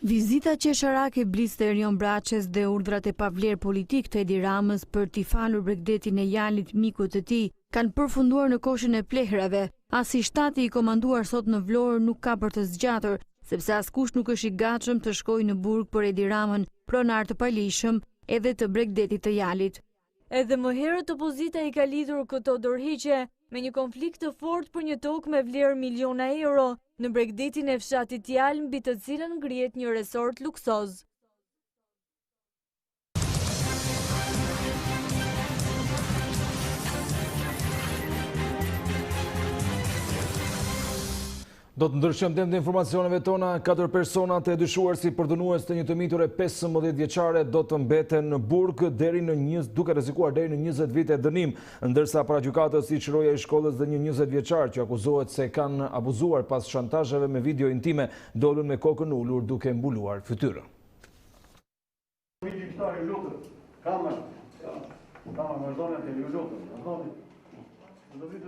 Vizita qesharake bliste Erion Braçes dhe urdhrat e pavlerë politik të Edi Ramës për t'i falur Bregdetin e Jalit mikut të tij kanë përfunduar në koshin e plehrave. As i shtati i komanduar sot në Vlorë nuk ka për të zgjatur, sepse askush nuk është i gatshëm të shkojë në burg për Edi Ramën, pronar të palishëm edhe të Bregdetit të Jalit. Edhe më herët opozita i ka lidhur këto dorëhiqje me një konflikt të fortë për një tokë me vlerë miliona euro në Bregdetin e fshatit Jal, mbi të cilën ngrihet një resort luksoz. Do të ndryshojmë temë të informacioneve tona, 4 personat e dyshuar si përdënues të një të miture 15 vjeçare do të mbeten në burg duke rrezikuar deri në 20 vite dënim, ndërsa para gjykatës ish roja i shkollës dhe një 20 vjeçar që akuzohet se kanë abuzuar pas shantazheve me video intime dolën me kokën ulur duke mbuluar fytyrën.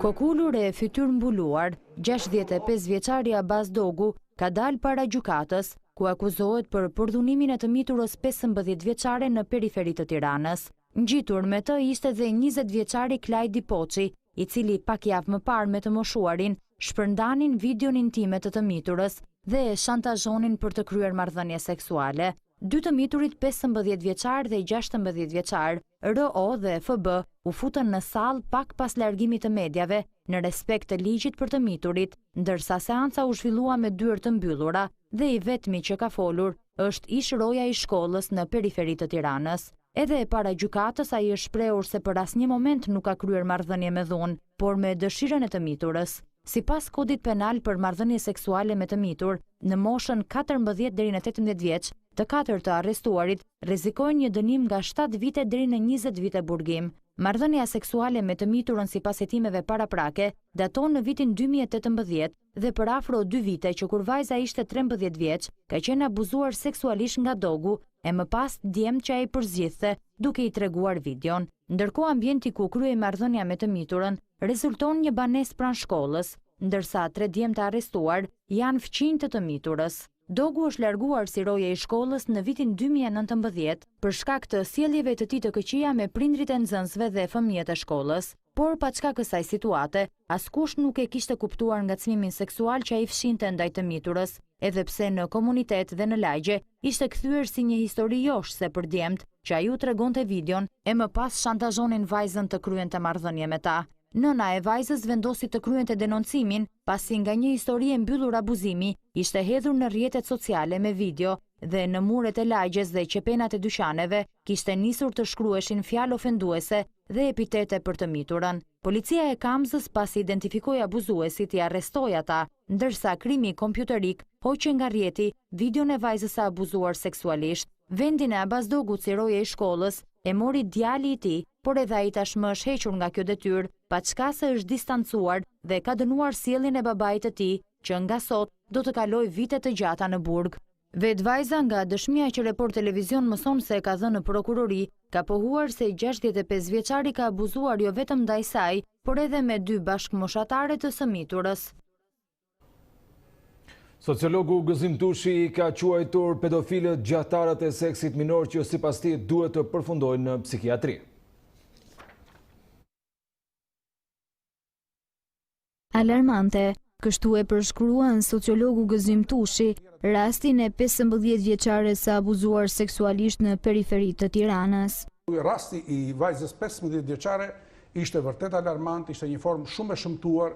Kokullur e fytyrë mbuluar, 65 vjeçari Abaz Dogu ka dalë para gjykatës, ku akuzohet për përdhunimin e të miturës 15 vjeçare në periferi të Tiranës. Ngjitur me të ishte dhe 20 vjeçari Klajdi Poçi, i cili pak javë më parë me të moshuarin shpërndanin videon intime të miturës dhe e shantazhonin për të kryer marrëdhënie seksuale. Dy të miturit 15 vjeçar dhe 16 vjeçar, RO dhe FB, u futën në sallë pak pas largimit të medjave në respekt të ligjit për të miturit, ndërsa seanca u zhvillua me dyert të mbyllura dhe i vetmi që ka folur është ish roja i shkollës në periferi të Tiranës. Edhe e para gjykatës ai është shprehur se për asnjë moment nuk ka kryer marrëdhënie me dhunë, por me dëshirën e të miturës. Sipas kodit penal për marrëdhënie seksuale me të mitur, në moshën 14 deri në 18 vjeç, të 4 të arrestuarit rrezikojnë një dënim nga 7 vite deri në 20 vite burgim. Marrëdhënia seksuale me të miturën sipas hetimeve paraprake daton në vitin 2018 dhe për afro 2 vite që kur vajza ishte 13 vjeç, ka qenë abuzuar seksualisht nga Dogu e më pas djemt që ai përzgjidhte duke i treguar videon. Ndërkohë ambienti ku kryej marrëdhënia me të miturën rezulton një banesë pranë shkollës, ndërsa 3 djemt të arrestuar janë fëmijë të miturës. Dogu është larguar si roje i shkollës në vitin 2019 për shkak të sjelljeve të tij të këqija me prindrit e nxënësve dhe fëmijët e shkollës, por pa çka kësaj situate, askush nuk e kishte kuptuar ngacmimin seksual që ai fshinte ndaj të miturës, edhe pse në komunitet dhe në lagje ishte kthyer si një histori joshse për djemt që ai u tregonte videon e më pas shantazhonin vajzën të kryente marrëdhënie me ta. Nëna e vajzës vendosi të kryente denoncimin pasi nga një histori e mbyllur abuzimi ishte hedhur në rrjetet sociale me video dhe në muret e lagjes dhe qepenat e dyqaneve kishte nisur të shkruheshin fjalë ofenduese dhe epitete për të miturën. Policia e Kamzës pasi identifikoi abuzuesit i arrestoi ata, ndërsa krimi kompjuterik hoqi nga rrjeti videon e vajzës së abuzuar seksualisht. Vendin e Abaz Dogut si roje i shkollës e mori djali i tij, por edhe ai tashmë është hequr nga kjo detyrë, paçka se është distancuar dhe ka dënuar sjelljen e babait të tij, që nga sot do të kalojë vite të gjata në burg. Vet vajza nga dëshmia që Report Televizion mëson se e ka dhënë në prokurori, ka pohuar se 65 vjeçari ka abuzuar jo vetëm ndaj saj, por edhe me 2 bashkëmoshatare të së miturës. Sociologu Gëzim Tushi ka quajtur pedofilët gjahtarët e seksit minor që sipas tij duhet të përfundojnë në psikiatri. Alarmante, kështu e përshkruan sociologu Gëzim Tushi rastin e 15 vjeçare së abuzuar seksualisht në periferi të Tiranës. Rasti i vajzës 15 vjeçare ishte vërtet alarmant, ishte një formë shumë e shëmtuar.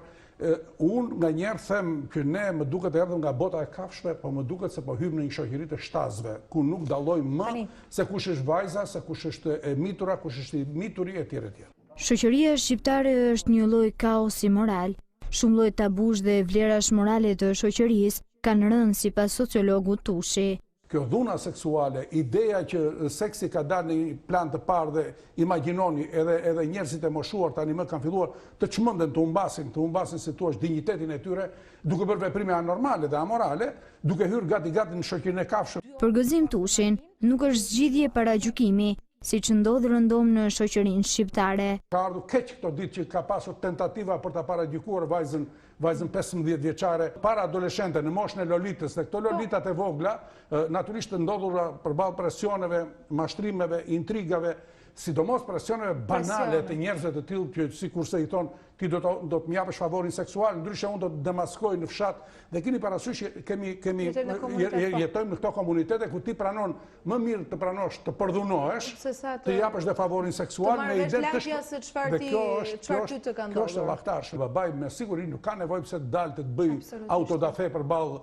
Unë nga njerë them që ne më duket erdhëm nga bota e kafshëve, po më duket se po hym në një shoqëri të shtazve, ku nuk dallojmë më se kush është vajza, se kush është e mitura, kush është i mituri e tjerë e tjerë. Shoqëria shqiptare është një lloj kaosi moral. Shumë lloj tabush dhe vlerash morale të shoqërisë kanë rënë sipas sociologut Tushi. Kjo dhuna seksuale, ideja që seksi ka dalë në një plan të parë dhe imagjinoni edhe njerëzit e moshuar tani më kanë filluar të çmenden, të humbasin si thua dinjitetin e tyre, duke bërë veprime anormale dhe amorale, duke hyrë gati në shoqërinë e kafshëve. Për Gëzim Tushin, nuk është zgjidhje para gjykimi, siç ndodh rëndom në shoqërinë shqiptare. Ka ardhur keq këto ditë që ka pasur tentativa për ta paragjykuar vajzën 15 vjeçare, para adoleshente në moshën e lolitës, dhe këto lolitat e vogla natyrisht të ndodhura përballë presioneve, mashtrimeve, intrigave, sidomos presioneve banale të njerëzve të tillë që sikurse i thon ti do të më japësh favorin seksual, ndryshe unë do të demaskoj në fshat, dhe keni parasysh jetojmë në këto komunitete ku ti pranon më mirë të pranosh të përdhunohesh, të japësh dhe favorin seksual me idenë të kjo është llaktarsh. Babai me siguri nuk ka nevojë pse të dalë të bëj autodafe përballë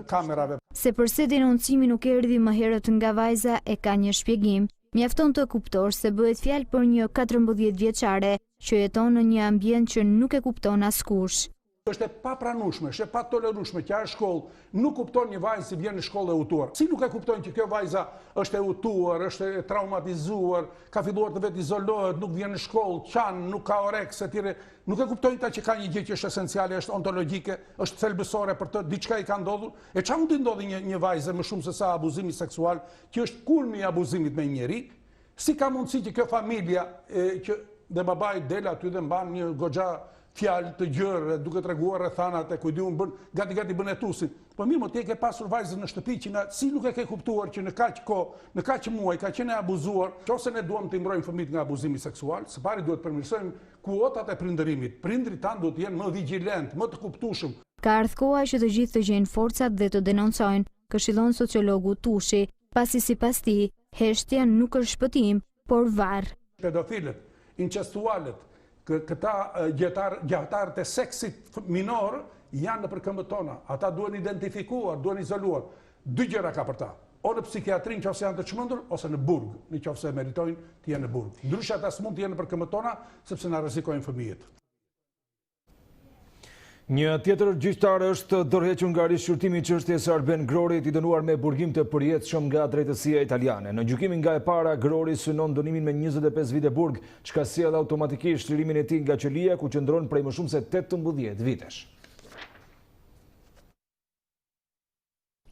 kamerave. Se përse denoncimi nuk erdhi më herët nga vajza e ka një shpjegim. Mjafton të kuptosh se bëhet fjalë për një 14 vjeçare që jeton në një ambient që nuk e kupton askush. Është e papranueshme, është e patolerueshme që ajo shkollë nuk kupton një vajzë si vjen në shkollë e utuar. Si nuk e kuptojnë që kjo vajza është e utuar, është e traumatizuar, ka filluar të vetë izolohet, nuk vjen në shkollë, qan, nuk ka oreks etj. Nuk e kuptojnë ta që ka një gjë që është esenciale, është ontologjike, është thelbësore për të, diçka i ka ndodhur. E çfarë mund të ndodhi një vajzë më shumë se sa abuzimi seksual, që është kulmi i abuzimit me një njerëz? Si ka mundësi që kjo familja që dhe babai del aty dhe mban një goxha fjalë të gjërë, duke treguar rrethanat e kujdiun bën gati bën etusin. Po mirë, ti e ke pasur vajzën në shtëpi që si nuk e ke kuptuar që në kaq kohë, në kaq muaj ka qenë e abuzuar. Nëse ne duam të mbrojmë fëmijët nga abuzimi seksual, së pari duhet të përmirësojmë kuotat e prindërimit. Prindrit tanë duhet të jenë më vigjilent, më të kuptueshëm. Ka ardhur koha që të gjithë të gjejnë forcat dhe të denoncojnë, këshillon sociologu Tushi, pasi sipas tij, heshtja nuk është shpëtim, por varr. Pedofilët, incestualet, këta gjatarët e seksit minor janë në përkëmbët tona. Ata duhen identifikuar, duhen izoluar. Dy gjëra ka për ta. O në psikiatri nëse janë të çmendur, ose në burg, nëse meritojnë të jenë në burg. Ndryshe ata s'mund të jenë në përkëmbët tona, sepse na rrezikojnë fëmijët. Një tjetër gjyqtar është dorëhequr nga rishqyrtimi i çështjes së Arben Grorit, i dënuar me burgim të përjetshëm nga drejtësia italiane. Në gjykimin nga e para, Grori synon dënimin me 25 vite burg, çka sjell automatikisht lirimin e tij nga qelia, ku qëndron prej më shumë se 18 vitesh.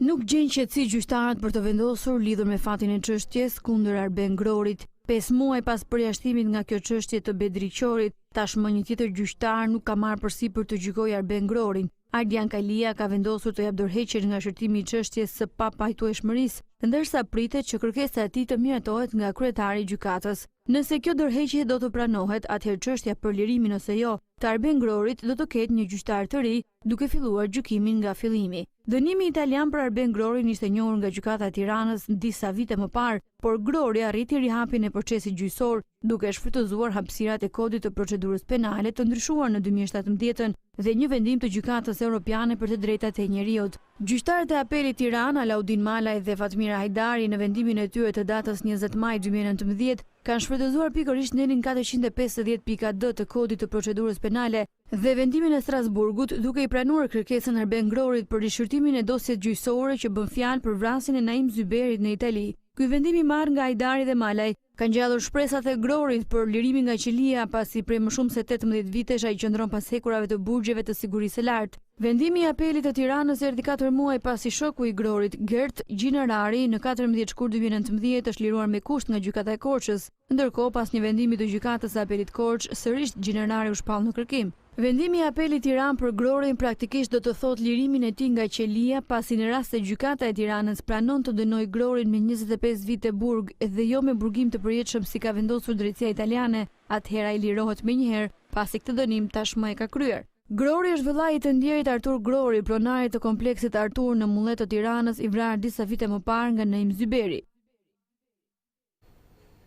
Nuk gjen qetësi gjyqtarët për të vendosur lidhur me fatin e çështjes kundër Arben Grorit. 5 muaj pas përjashtimit nga kjo çështje të Bedriqorit, tashmë një tjetër gjyqtar nuk ka marrë përsipër të gjykojë Arben Grorin. Ardian Kalia ka vendosur të jap dorëheqjen nga shërtimi i çështjes së papajtueshmërisë, ndërsa pritet që kërkesa e tij të miratohet nga kryetari i gjykatës. Nëse kjo dorëheqje do të pranohet, atëherë çështja për lirimin ose jo të Arben Grorit do të ketë një gjyqtar të ri, duke filluar gjykimin nga fillimi. Dënimi italian për Arben Grorin ishte njohur nga gjykata e Tiranës disa vite më parë, por Grori arriti rihapjen e procesit gjyqësor, duke shfrytëzuar hapësirat e kodit të procedurës penale të ndryshuar në 2017 dhe një vendim të gjykatës europiane për të drejtat e njeriut. Gjyqtarët e apelit Tiranë, Alaudin Malaj dhe Fatmira Hajdari, në vendimin e tyre të datës 20 maj 2019, kanë shfrytëzuar pikërisht nenin 450.d të kodit të procedurës penale dhe vendimin e Strasburgut, duke i pranuar kërkesën Arben Grorit për rishqyrtimin e dosjet gjyqësore që bën fjalë për vrasjen e Naim Zyberit në Itali. Ky vendim i marrë nga Hajdari dhe Malaj ka ngjallur shpresat e Grorit për lirimin nga qelia, pasi prej më shumë se 18 vitesh ai qëndron pas hekurave të burgjeve të sigurisë së lartë. Vendimi i apelit të Tiranës erdhi 4 muaj pasi shoku i Grorit, Gert Gjinarari, në 14 shkurt 2019 është liruar me kusht nga gjykata e Korçës. Ndërkohë, pas një vendimi të gjykatës së apelit Korçë, sërish Gjinarari u shpall në kërkim. Vendimi i apelit Tiranë për Grorin praktikisht do të thotë lirimin e tij nga qelia, pasi në rast se gjykata e Tiranës pranon të dënojë Grorin me 25 vite burg dhe jo me burgim të përjetshëm si ka vendosur drejtësia italiane, atëherë ai lirohet menjëherë, pasi këtë dënim tashmë e ka kryer. Grori është vëllai i të ndjerit Artur Grori, pronarit të kompleksit Artur në Mullet të Tiranës, i vrarë disa vite më parë nga Naim Zyberi.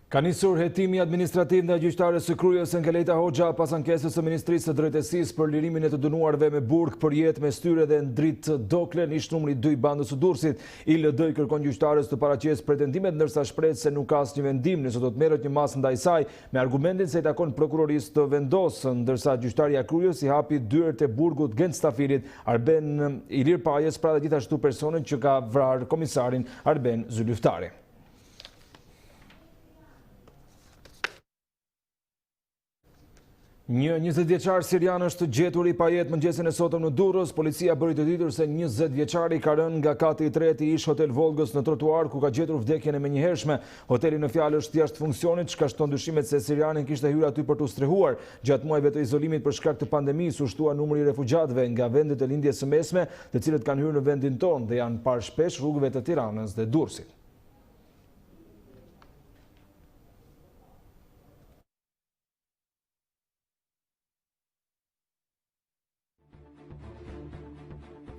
Ka nisur hetimi administrativ nga gjyqtarës së Krujës Engeleta Hoxha pas ankesës së Ministrisë së Drejtësisë për lirimin e të dënuarve me burg, përjet, me styre dhe ndrit dokle, ish numri 2 i bandës së Durrësit. ILD kërkon gjyqtarës të paraqesë pretendimet, ndërsa shpreh se nuk ka asnjë vendim nëse do të merret një masë ndaj saj, me argumentin se i takon prokurorisë të vendosë, ndërsa gjyqtarja e Krujës i hapi dyert e burgut Gentstafirit Arben Ilir Pajës, pra dhe gjithashtu personin që ka vrarë komisarin Arben Zylyftari. Një 20-vjeçar sirian është gjetur i pajet mëngjesin e sotëm në Durrës. Policia bëri të ditur se 20-vjeçari ka rënë nga kati i tretë i ish Hotel Volgës në trotuar, ku ka gjetur vdekjen e menjëhershme. Hoteli në fjalë është jashtë funksionit, çka shton dyshimet se sirianin kishte hyrë aty për të strehuar. Gjatë muajve të izolimit për shkak të pandemisë u shtua numri i refugjatëve nga vendet e lindjes së mesme, të cilët kanë hyrë në vendin tonë dhe janë parë shpesh rrugëve të Tiranës dhe Durrësit.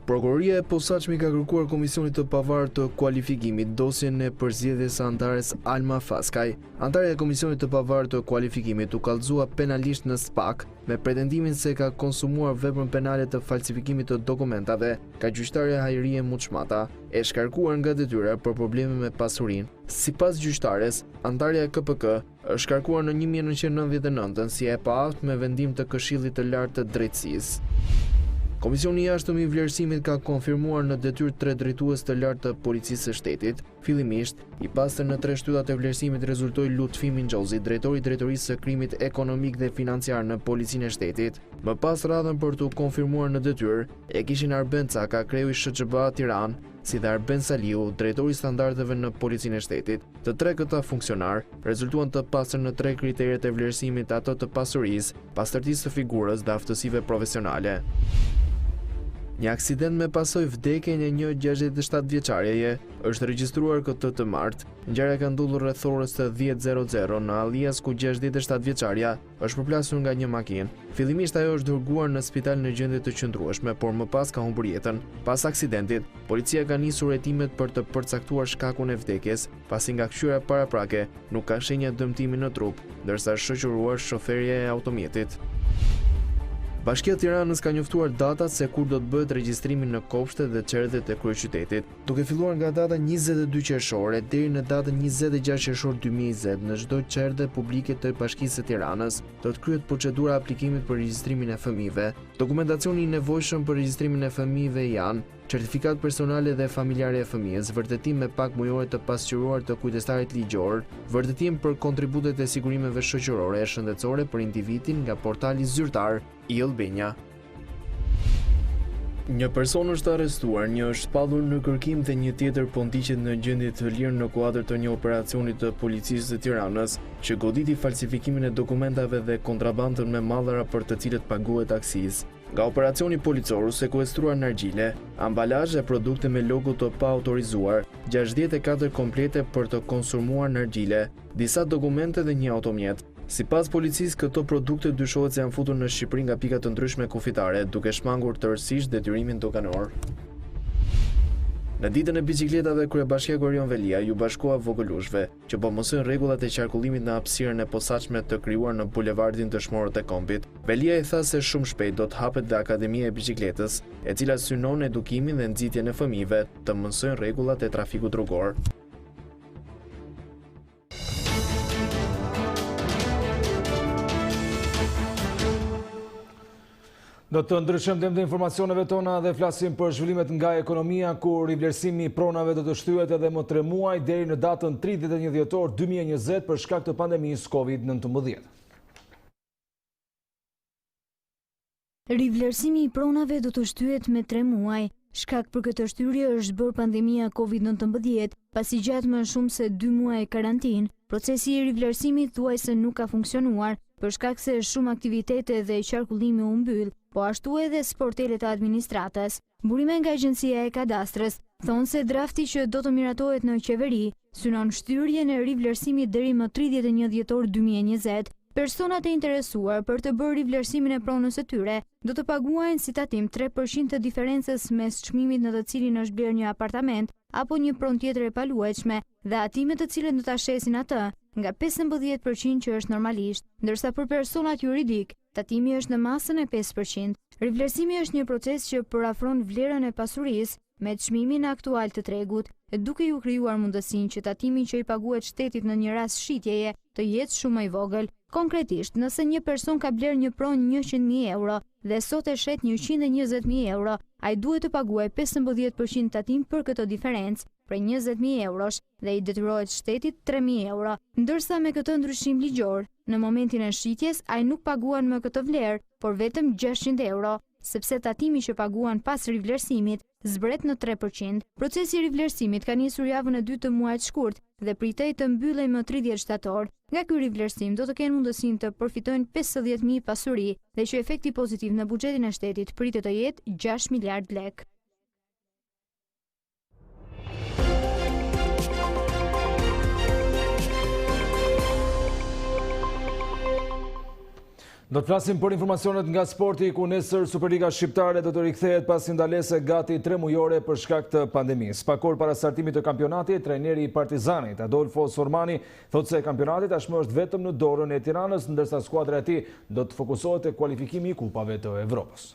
Prokuroria e posaçme ka kërkuar Komisionit të Pavarur të Kualifikimit dosjen e përzgjedhjes së antares Alma Faskaj. Antarja e Komisionit të Pavarur të Kualifikimit u kallëzua penalisht në SPAK me pretendimin se ka konsumuar veprën penale të falsifikimit të dokumentave. Ka gjyqtarja Hajrie Muçmata e shkarkuar nga detyra për probleme me pasurinë. Sipas gjyqtares, antarja e KPK është shkarkuar në 1999 si e paaft me vendim të Këshillit të Lartë të Drejtësisë. Komisioni i jashtëm i vlerësimit ka konfirmuar në detyrë 3 drejtues të lartë të policisë së shtetit. Fillimisht, i pastër në 3 shtyllat e vlerësimit rezultoi Lutfi Minxhozi, drejtori i drejtorisë së krimit ekonomik dhe financiar në policinë e shtetit. Më pas radhën për të konfirmuar në detyrë, e kishin Arben Caka, kreu i SHQB Tiranë, si dhe Arben Saliu, drejtori i standardeve në policinë e shtetit. Të 3 këta funksionar rezultuan të pastër në 3 kriteret e vlerësimit, ato të pasurisë, pastërtisë së figurës dhe aftësive profesionale. Një aksident me pasojë vdekjen e një 67 vjeçareje është regjistruar këtë të martë. Ngjarja ka ndodhur rreth orës së 10:00 në Allias, ku 67 vjeçaria është përplasur nga një makinë. Fillimisht ajo është dërguar në spital në gjendje të qëndrueshme, por më pas ka humbur jetën. Pas aksidentit, policia ka nisur hetimet për të përcaktuar shkakun e vdekjes, pasi nga kqyra paraprake nuk ka shenja dëmtimi në trup, ndërsa është shoqëruar shoferja e automjetit. Bashkia e Tiranës ka njoftuar datat se kur do të bëhet regjistrimi në kopshtet dhe çerdhet e kryeqytetit. Duke filluar nga data 22 qershore deri në datën 26 qershor 2020, në çdo çerdhe publike të Bashkisë së Tiranës do të kryhet procedura aplikimit për regjistrimin e fëmijëve. Dokumentacioni i nevojshëm për regjistrimin e fëmijëve janë certifikat personale dhe familjare e fëmijës, vërtetim me pak mujore të pasqyruar të kujdestarit ligjor, vërtetim për kontributet e sigurimeve shoqërore e shëndetësore për individin nga portali zyrtar i Albania. Një person është arrestuar, një është shpallur në kërkim dhe një tjetër po ndiqet në gjendje të lirë në kuadër të një operacioni të policisë së Tiranës, që goditi falsifikimin e dokumentave dhe kontrabandën me mallra për të cilët paguhet akcizë. Nga operacioni policor u sekuestruar nargjile, ambalazhe e produkte me logo të pa autorizuar, 64 komplete për të konsumuar nargjile, disa dokumente dhe një automjet. Sipas policisë, këto produkte dyshohet se janë futur në Shqipëri nga pika të ndryshme kufitare, duke shmangur tërësisht detyrimin doganor. Në ditën e biçikletave, kryebashkiaku Erion Velia ju bashkoa vogëlushve që po mësojnë rregullat e qarkullimit në hapësirën e posaçme të krijuar në bulevardin të Shmorët e Kombit. Velia i tha se shumë shpejt do të hapet dhe Akademia e Biçikletës, e cila synon edukimin dhe nxitjen e fëmijëve të mësojnë rregullat e trafikut rrugor. Do të ndryshojmë dhe informacioneve tona dhe flasim për zhvillimet nga ekonomia, ku rivlerësimi i pronave do të shtyhet edhe më 3 muaj deri në datën 31 dhjetor 2020 për shkak të pandemisë COVID-19. Rivlerësimi i pronave do të shtyhet me 3 muaj. Shkak për këtë shtyrje është bërë pandemia COVID-19, pasi gjatë më shumë se 2 muaj karantinë, procesi i rivlerësimit thuajse nuk ka funksionuar, për shkak se shumë aktivitete dhe qarkullimi u mbyll, po ashtu edhe sportelet e administratës. Burime nga Agjencia e Kadastrës thonë se drafti që do të miratohet në qeveri synon shtyrjen e rivlerësimit deri më 31 dhjetor 2020. Personat e interesuar për të bërë rivlerësimin e pronës së tyre do të paguajnë si tatim 3% të diferencës mes çmimit në të cilin është blerë një apartament apo një pronë tjetër e paluajtshme dhe atimet të cilët do ta shesin atë nga 15% që është normalisht, ndërsa për personat juridik tatimi është në masën e 5%. Rivlerësimi është një proces që përafron vlerën e pasurisë me çmimin aktual të tregut, duke ju krijuar mundësinë që tatimi që i paguhet shtetit në një rast shitjeje të jetë shumë më i vogël. Konkretisht, nëse një person ka blerë një pronë 100.000 euro dhe sot e shet 120.000 euro, ai duhet të paguajë 15% tatim për këtë diferencë, prej 20.000 eurosh dhe i detyrohet shtetit 3.000 euro, ndërsa me këtë ndryshim ligjor, në momentin e shitjes, ai nuk paguan më këtë vlerë, por vetëm 600 euro, sepse tatimi që paguan pas rivlerësimit zbret në 3%. Procesi i rivlerësimit ka nisur javën e 2 të muajit shkurt dhe pritej të mbyllej më 30 shtator. Nga ky rivlerësim do të kenë mundësinë të përfitojnë 50.000 pasuri dhe që efekti pozitiv në buxhetin e shtetit pritet të jetë 6 miliard lek. Do të flasim për informacionet nga sporti, ku nesër Superliga shqiptare do të rikthehet pas ndalese gati 3 mujore për shkak të pandemisë. Pak orë para startimit të kampionatit, trajneri i Partizanit, Adolfo Sormani, thotë se kampionati tashmë është vetëm në dorën e Tiranës, ndërsa skuadra e tij do të fokusohet te kualifikimi i kupave të Evropës.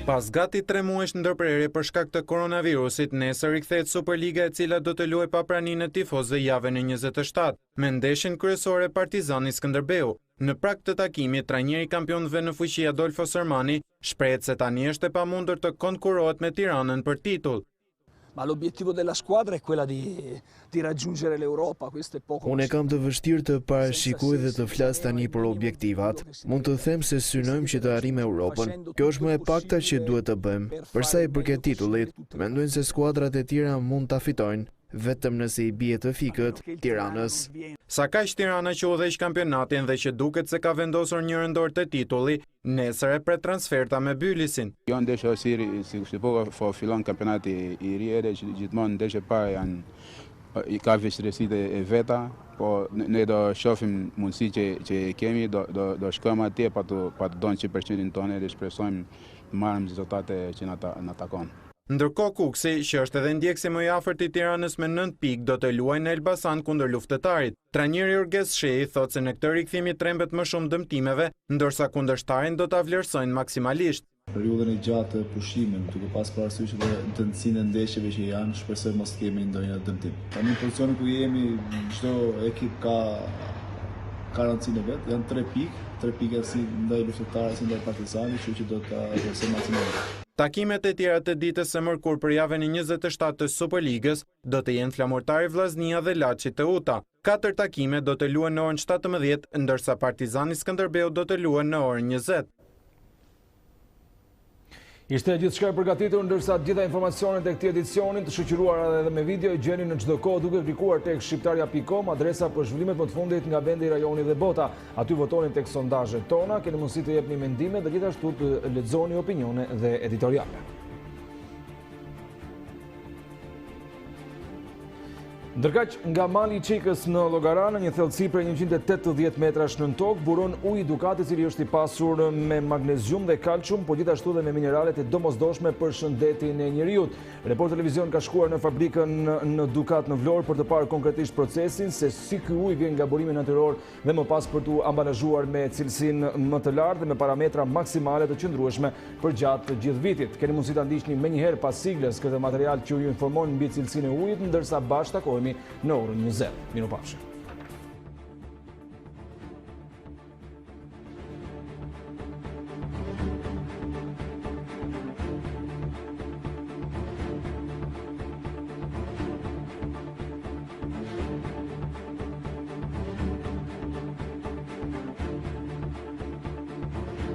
Pas gati 3 muajsh ndërprerje për shkak të koronavirusit, nesër rikthehet Superliga, e cila do të luajë pa praninë e tifozëve javën e 27, me ndeshjen kryesore Partizani Skënderbeu. Në prag të takimit, trajneri kampionëve në fuqi Adolfo Sermani shprehet se tani është e pamundur të konkurohet me Tiranën për titull. Ma l'obiettivo della squadra è quella di raggiungere l'Europa, questo è poco. Unë kam të vështirë të parashikoj dhe të flas tani për objektivat. Mund të them se synojmë që të arrijmë Europën. Kjo është më e pakta që duhet të bëjmë. Për sa i përket titullit, mendojnë se skuadrat e tjera mund ta fitojnë, vetëm nëse i bie të fikët Tiranës. Sa kaq Tirana që udhëheq kampionatin dhe që duket se ka vendosur një rëndor të titulli, nesër e pret transferta me Bylisin. Jo ndeshja si po fillon kampionati i ri edhe gjithmonë ndeshje parë janë ka vështirësitë e veta, po ne do shohim mundësi që kemi, do shkojmë atje pa të donë 100% tonë dhe shpresojmë marrim rezultate që na takon. Ndërkohë Kuksi, që është edhe ndjekësi më i afërt i Tiranës me 9 pikë, do të luajë në Elbasan kundër luftëtarit. Trajneri Urges Shehi thotë se në këtë rikthim i trembet më shumë dëmtimeve, ndërsa kundërshtarin do ta vlerësojnë maksimalisht. Periudhën e gjatë të pushimit, duke pas parasysh dhe intensitetin e ndeshjeve që janë, shpresoj mos kemi ndonjë dëmtim. Tani në pozicionin ku jemi, çdo ekip ka rëndësinë e vet, janë 3 pikë si ndaj luftëtarit, si ndaj Partizanit, kështu që do ta vlerësojmë maksimalisht. Takimet e tjera të ditës së mërkur për javën e 27 të Superligës do të jenë Flamurtari Vllaznia dhe Laçi Teuta. 4 takime do të luhen në orën 17, ndërsa Partizani Skënderbeu do të luhen në orën 20. Ishte gjithçka e përgatitur, ndërsa gjitha informacionet e këtij edicioni të shoqëruara edhe me video i gjeni në çdo kohë duke klikuar tek shqiptaria.com, adresa për zhvillimet më të fundit nga vendi, rajoni dhe bota. Aty votoni tek sondazhet tona, keni mundësi të jepni mendime dhe gjithashtu të lexoni opinione dhe editoriale. Ndërkaq nga mali i Çikës në Llogaran, një thellësi prej 180 metrash nën tokë, buron ujë Dukat, i cili është i pasur me magnezium dhe kalcium, por gjithashtu dhe me mineralet e domosdoshme për shëndetin e njeriut. Report Televizion ka shkuar në fabrikën në Dukat në Vlorë për të parë konkretisht procesin, se si ky ujë vjen nga burimi natyror dhe më pas për t'u ambalazhuar me cilësinë më të lartë dhe me parametra maksimale të qëndrueshme për gjatë të gjithë vitit. Keni mundësi ta ndiqni menjëherë pas sigles këtë material që ju informon mbi cilësinë e ujit, ndërsa bashkë takohemi në orën 20. Mirupafshim.